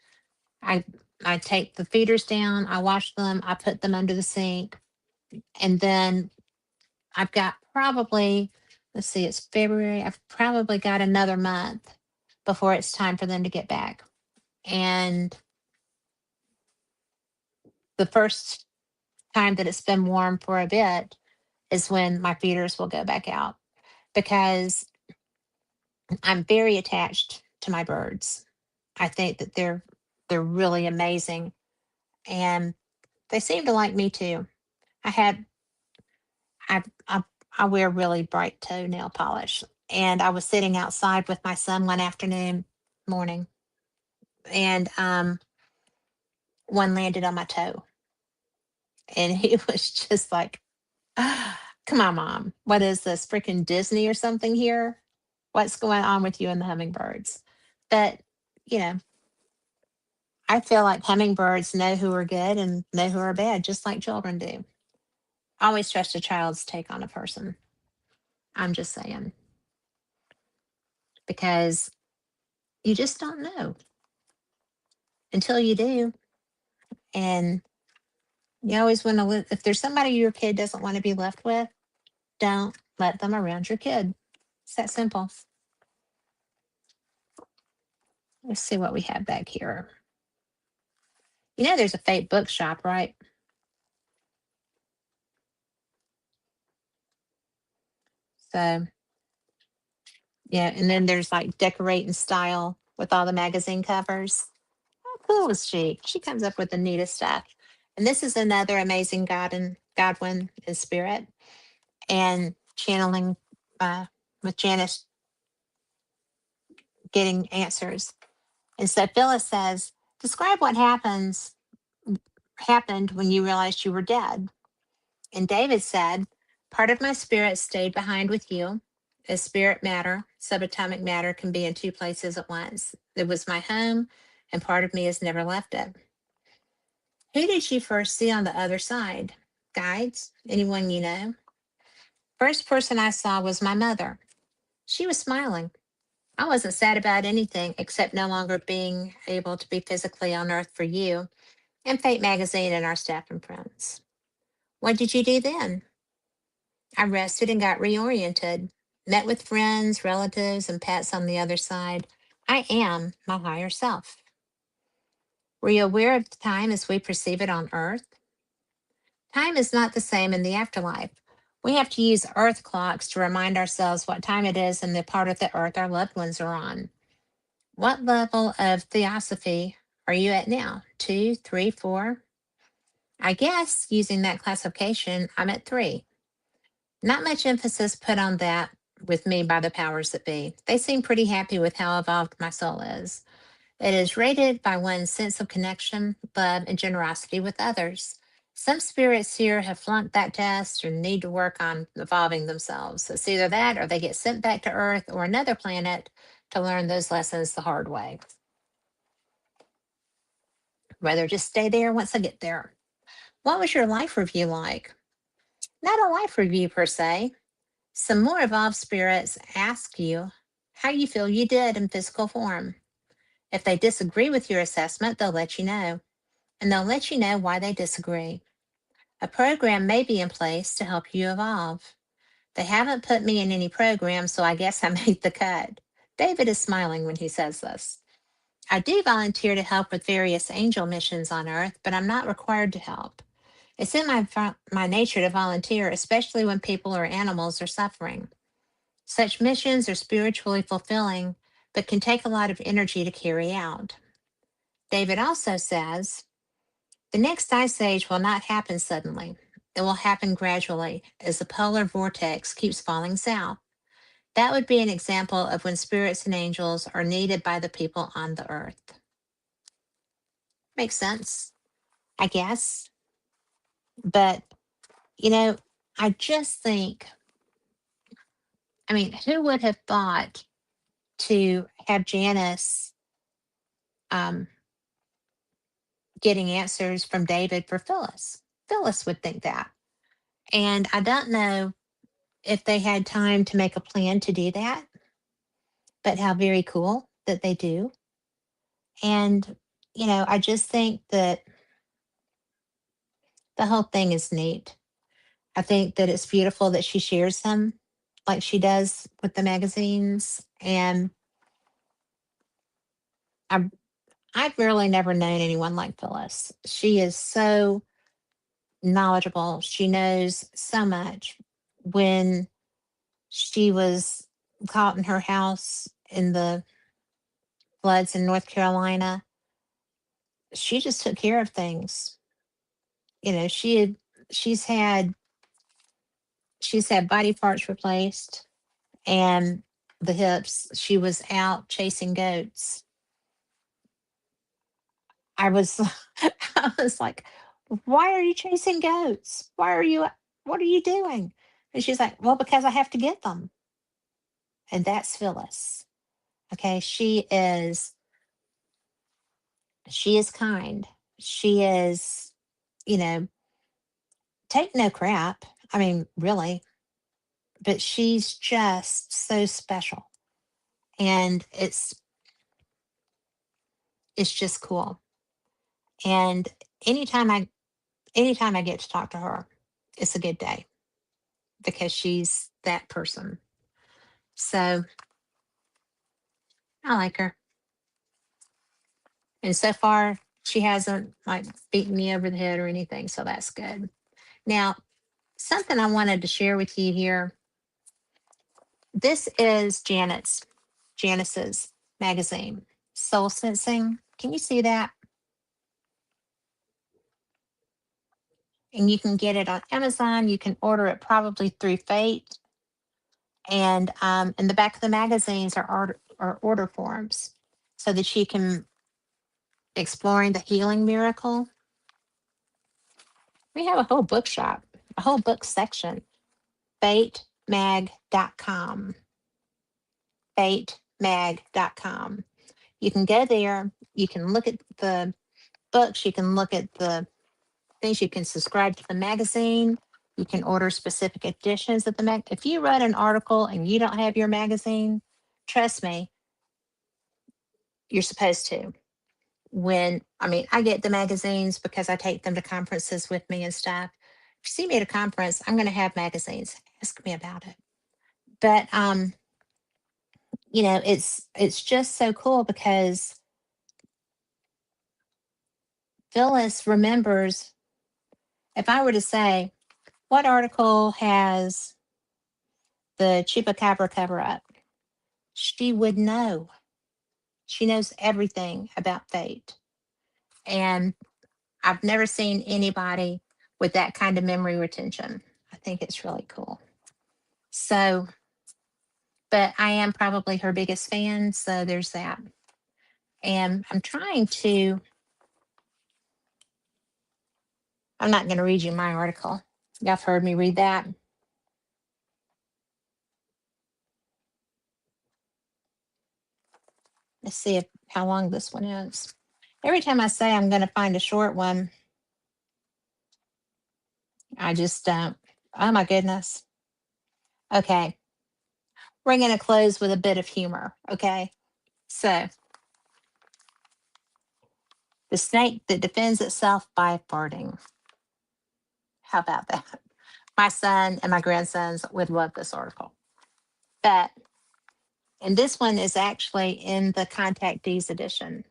I I take the feeders down, I wash them, I put them under the sink, and then I've got probably, let's see, it's February. I've probably got another month before it's time for them to get back. And the first time that it's been warm for a bit is when my feeders will go back out, because I'm very attached to my birds. I think that they're really amazing, and they seem to like me too. I had I wear really bright toenail polish, and I was sitting outside with my son one afternoon morning, and one landed on my toe, and he was just like, "Ah, come on, mom, what is this, freaking Disney or something here? What's going on with you and the hummingbirds?" But you know, I feel like hummingbirds know who are good and know who are bad, just like children do. Always trust a child's take on a person. I'm just saying, because you just don't know until you do. And you always want to live. If there's somebody your kid doesn't want to be left with, don't let them around your kid. It's that simple. Let's see what we have back here. There's a fake bookshop, right? So, yeah. And then there's like decorate in style with all the magazine covers. How cool is she? She comes up with the neatest stuff. And this is another amazing Godwin in spirit, and channeling with Janice, getting answers. And so Phyllis says, describe what happened when you realized you were dead. And David said, part of my spirit stayed behind with you. As spirit matter, subatomic matter can be in two places at once. It was my home, and part of me has never left it. Who did you first see on the other side? Guides? Anyone you know? First person I saw was my mother. She was smiling. I wasn't sad about anything except no longer being able to be physically on earth for you and Fate Magazine and our staff and friends. What did you do then? I rested and got reoriented, met with friends, relatives, and pets on the other side. I am my higher self. Were you aware of time as we perceive it on earth? Time is not the same in the afterlife. We have to use earth clocks to remind ourselves what time it is in the part of the earth our loved ones are on. What level of theosophy are you at now? 2, 3, 4? I guess using that classification, I'm at 3. Not much emphasis put on that with me by the powers that be. They seem pretty happy with how evolved my soul is. It is rated by one's sense of connection, love, and generosity with others. Some spirits here have flunked that test or need to work on evolving themselves. It's either that or they get sent back to Earth or another planet to learn those lessons the hard way. Rather just stay there once I get there. What was your life review like? Not a life review per se. Some more evolved spirits ask you how you feel you did in physical form. If they disagree with your assessment, they'll let you know, and they'll let you know why they disagree. A program may be in place to help you evolve. They haven't put me in any program, so I guess I made the cut. David is smiling when he says this. I do volunteer to help with various angel missions on Earth, but I'm not required to help. It's in my nature to volunteer, especially when people or animals are suffering. Such missions are spiritually fulfilling, but can take a lot of energy to carry out. David also says, the next ice age will not happen suddenly. It will happen gradually as the polar vortex keeps falling south. That would be an example of when spirits and angels are needed by the people on the earth. Makes sense, I guess. But, you know, I just think, I mean, who would have thought to have Janice um, getting answers from David for Phyllis? Phyllis would think that. And I don't know if they had time to make a plan to do that, but how very cool that they do. And, I just think that the whole thing is neat. I think that it's beautiful that she shares them like she does with the magazines. And I've, I've really never known anyone like Phyllis. She is so knowledgeable. She knows so much. When she was caught in her house in the floods in North Carolina, she just took care of things. She had she's had she's had body parts replaced and the hips. She was out chasing goats. I was I was like, "Why are you chasing goats? What are you doing?" And she's like, "Well, because I have to get them." And that's Phyllis. Okay, she is kind. She is, you know, take no crap. I mean, really, but she's just so special. And it's just cool. And anytime I anytime I get to talk to her, it's a good day because she's that person. So I like her. And so far she hasn't like beaten me over the head or anything. So that's good. Now, something I wanted to share with you here. This is Janice's magazine, Soul Sensing. Can you see that? And you can get it on Amazon. You can order it probably through Fate. And in the back of the magazines are order forms so that you can exploring the healing miracle. We have a whole bookshop, a whole book section, fatemag.com. Fatemag.com. You can go there. You can look at the books. You can look at the things. You can subscribe to the magazine. You can order specific editions of the mag. If you read an article and you don't have your magazine, trust me, you're supposed to. I get the magazines because I take them to conferences with me and stuff. If you see me at a conference, I'm going to have magazines. Ask me about it. But it's just so cool because Phyllis remembers. If I were to say, what article has the Chupacabra cover up? She would know. She knows everything about fate. And I've never seen anybody with that kind of memory retention. I think it's really cool. So, but I am probably her biggest fan. So there's that. And I'm not going to read you my article. Y'all have heard me read that. Let's see how long this one is. Every time I say I'm going to find a short one, I just don't. Oh my goodness. Okay. We're going to close with a bit of humor. Okay. So, the snake that defends itself by farting. How about that? My son and my grandsons would love this article. But, and this one is actually in the Contact D's edition.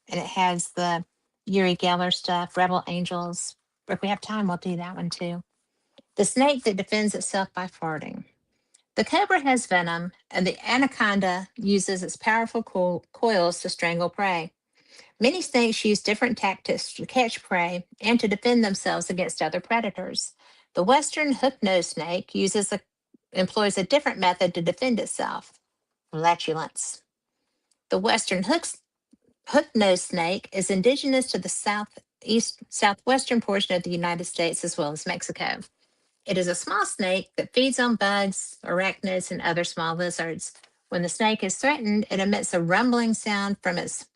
And it has the Uri Geller stuff, Rebel Angels. If we have time, we'll do that one too. The snake that defends itself by farting. The cobra has venom, and the anaconda uses its powerful coils to strangle prey. Many snakes use different tactics to catch prey and to defend themselves against other predators. The western hook-nosed snake employs a different method to defend itself: flatulence. The western hook-nosed snake is indigenous to the southwestern portion of the United States as well as Mexico. It is a small snake that feeds on bugs, arachnids, and other small lizards. When the snake is threatened, it emits a rumbling sound from its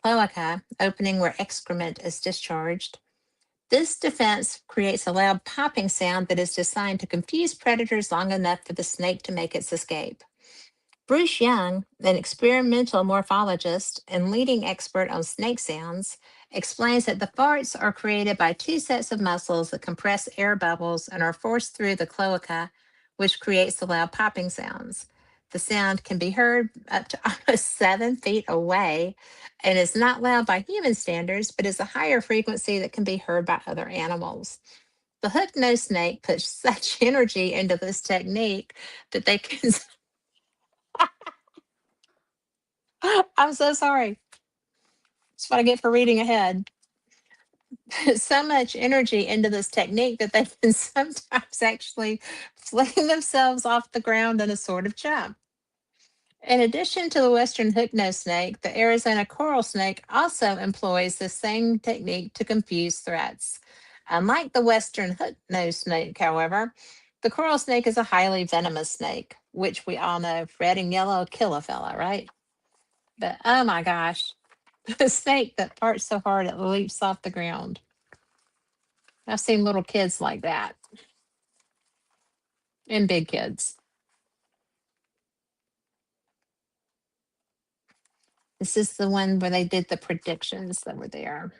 cloaca, opening where excrement is discharged. This defense creates a loud popping sound that is designed to confuse predators long enough for the snake to make its escape. Bruce Young, an experimental morphologist and leading expert on snake sounds, explains that the farts are created by two sets of muscles that compress air bubbles and are forced through the cloaca, which creates the loud popping sounds. The sound can be heard up to almost 7 feet away and is not loud by human standards, but is a higher frequency that can be heard by other animals. The hook-nosed snake puts such energy into this technique that they can. I'm so sorry. That's what I get for reading ahead. So much energy into this technique that they can sometimes actually fling themselves off the ground in a sort of jump. In addition to the western hook-nosed snake, the Arizona coral snake also employs the same technique to confuse threats. Unlike the western hook-nosed snake, however, the coral snake is a highly venomous snake, which we all know, red and yellow kill a fella, right? But oh my gosh, the snake that farts so hard it leaps off the ground. I've seen little kids like that and big kids. This is the one where they did the predictions that were there.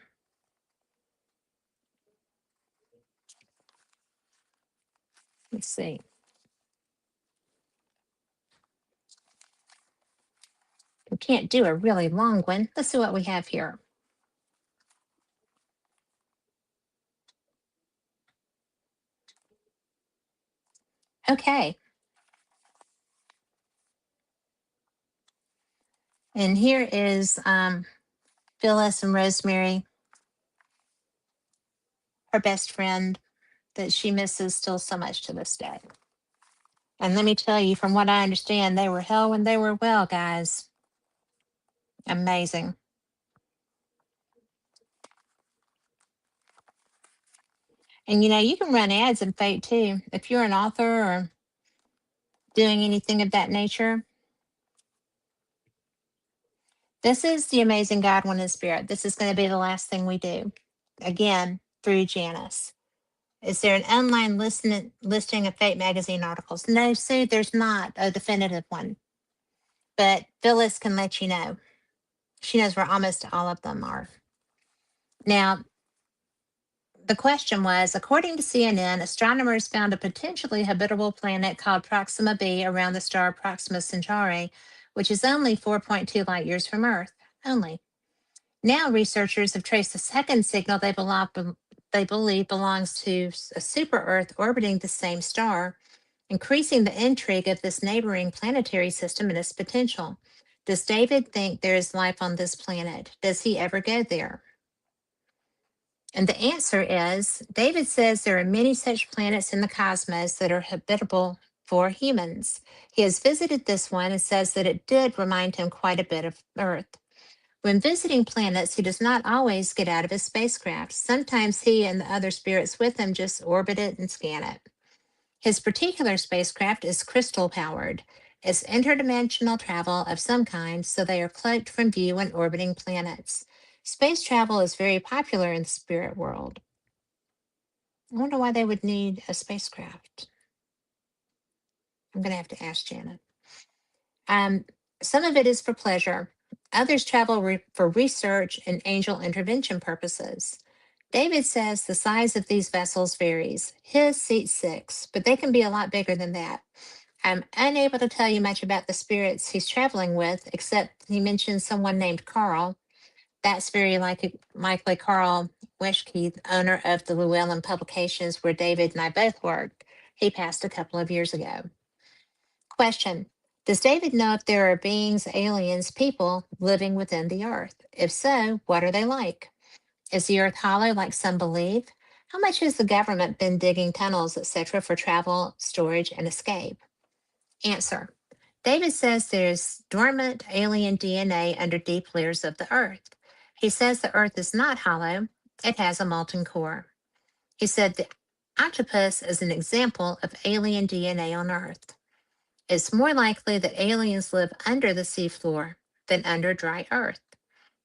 Let's see. We can't do a really long one. Let's see what we have here. Okay. And here is Phyllis and Rosemary, her best friend that she misses still so much to this day. And let me tell you, from what I understand, they were hell when they were well, guys. Amazing. And you know, you can run ads in Fate too. If you're an author or doing anything of that nature, this is the Amazing God, One in Spirit. This is going to be the last thing we do. Again, through Janice. Is there an online listing of Fate magazine articles? No, Sue, there's not a definitive one. But Phyllis can let you know. She knows where almost all of them are. Now, the question was, according to CNN, astronomers found a potentially habitable planet called Proxima b around the star Proxima Centauri, which is only 4.2 light years from Earth. Only. Now, researchers have traced a second signal they believe belongs to a super Earth orbiting the same star, increasing the intrigue of this neighboring planetary system and its potential. Does David think there is life on this planet? Does he ever go there? And the answer is David says there are many such planets in the cosmos that are habitable for humans. He has visited this one and says that it did remind him quite a bit of Earth. When visiting planets, he does not always get out of his spacecraft. Sometimes he and the other spirits with him just orbit it and scan it. His particular spacecraft is crystal powered. It's interdimensional travel of some kind, so they are cloaked from view when orbiting planets. Space travel is very popular in the spirit world. I wonder why they would need a spacecraft. I'm going to have to ask Janet. Some of it is for pleasure. Others travel for research and angel intervention purposes. David says the size of these vessels varies. His seats 6, but they can be a lot bigger than that. I'm unable to tell you much about the spirits he's traveling with, except he mentions someone named Carl. That's very likely Carl Weschke, owner of the Llewellyn Publications, where David and I both worked. He passed a couple of years ago. Question: does David know if there are beings, aliens, people living within the earth? If so, what are they like? Is the earth hollow like some believe? How much has the government been digging tunnels, etc., for travel, storage, and escape? Answer: David says there's dormant alien DNA under deep layers of the earth. He says the earth is not hollow. it has a molten core. He said the octopus is an example of alien DNA on Earth. It's more likely that aliens live under the seafloor than under dry Earth.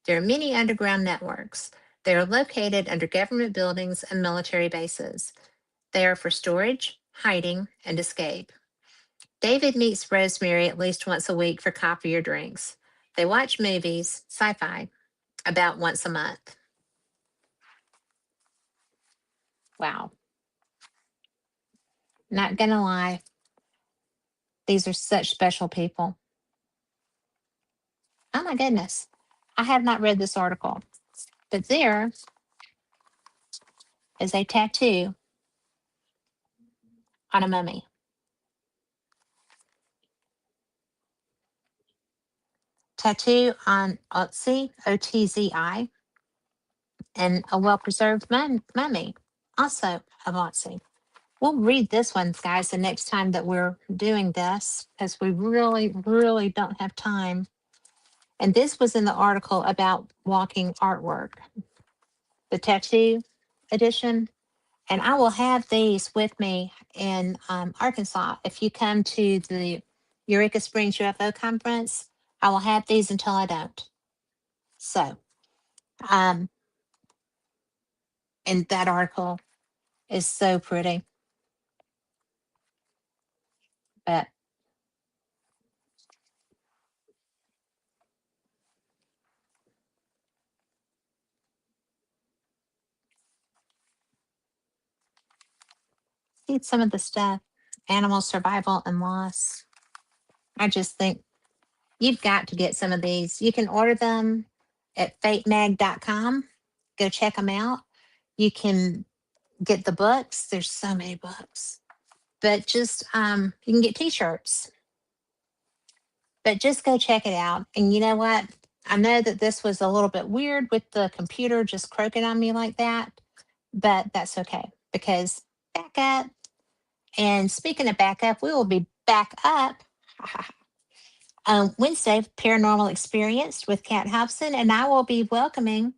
There are many underground networks. They are located under government buildings and military bases. They are for storage, hiding, and escape. David meets Rosemary at least once a week for coffee or drinks. They watch movies, sci fi, about once a month. Wow. Not gonna lie, these are such special people. Oh my goodness. I have not read this article, but there is a tattoo on a mummy. Tattoo on Otzi, Otzi, and a well preserved mummy, also of Otzi. We'll read this one, guys, the next time that we're doing this, because we really, really don't have time. And this was in the article about walking artwork, the tattoo edition. And I will have these with me in Arkansas. If you come to the Eureka Springs UFO conference, I will have these until I don't. So, and that article is so pretty. But see some of the stuff, animal survival and loss. I just think you've got to get some of these. You can order them at fatemag.com. Go check them out. You can get the books. There's so many books. But just you can get t-shirts. But just go check it out. And you know what? I know that this was a little bit weird with the computer just croaking on me like that, but that's okay because backup. And speaking of backup, we will be back up Wednesday, Paranormal Experience with Kat Hobson, and I will be welcoming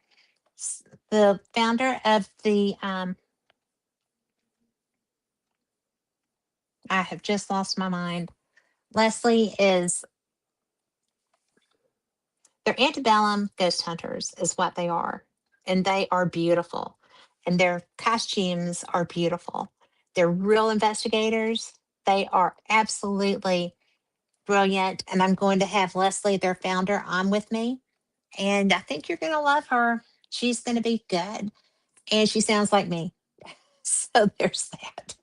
the founder of the, I have just lost my mind. Leslie is, they're antebellum ghost hunters, is what they are. And they are beautiful. And their costumes are beautiful. They're real investigators. They are absolutely brilliant. And I'm going to have Leslie, their founder, on with me. And I think you're going to love her. She's going to be good. And she sounds like me. So there's that.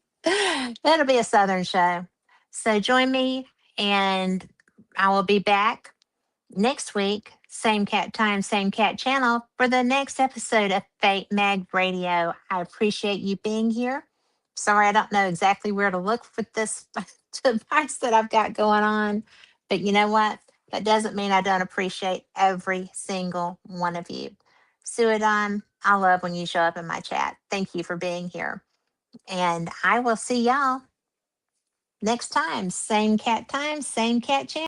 That'll be a Southern show. So join me, and I will be back next week, same cat time, same cat channel, for the next episode of Fate Mag Radio. I appreciate you being here. Sorry, I don't know exactly where to look for this device that I've got going on, but you know what? That doesn't mean I don't appreciate every single one of you. Suadon, I love when you show up in my chat. Thank you for being here. And I will see y'all next time. Same cat channel.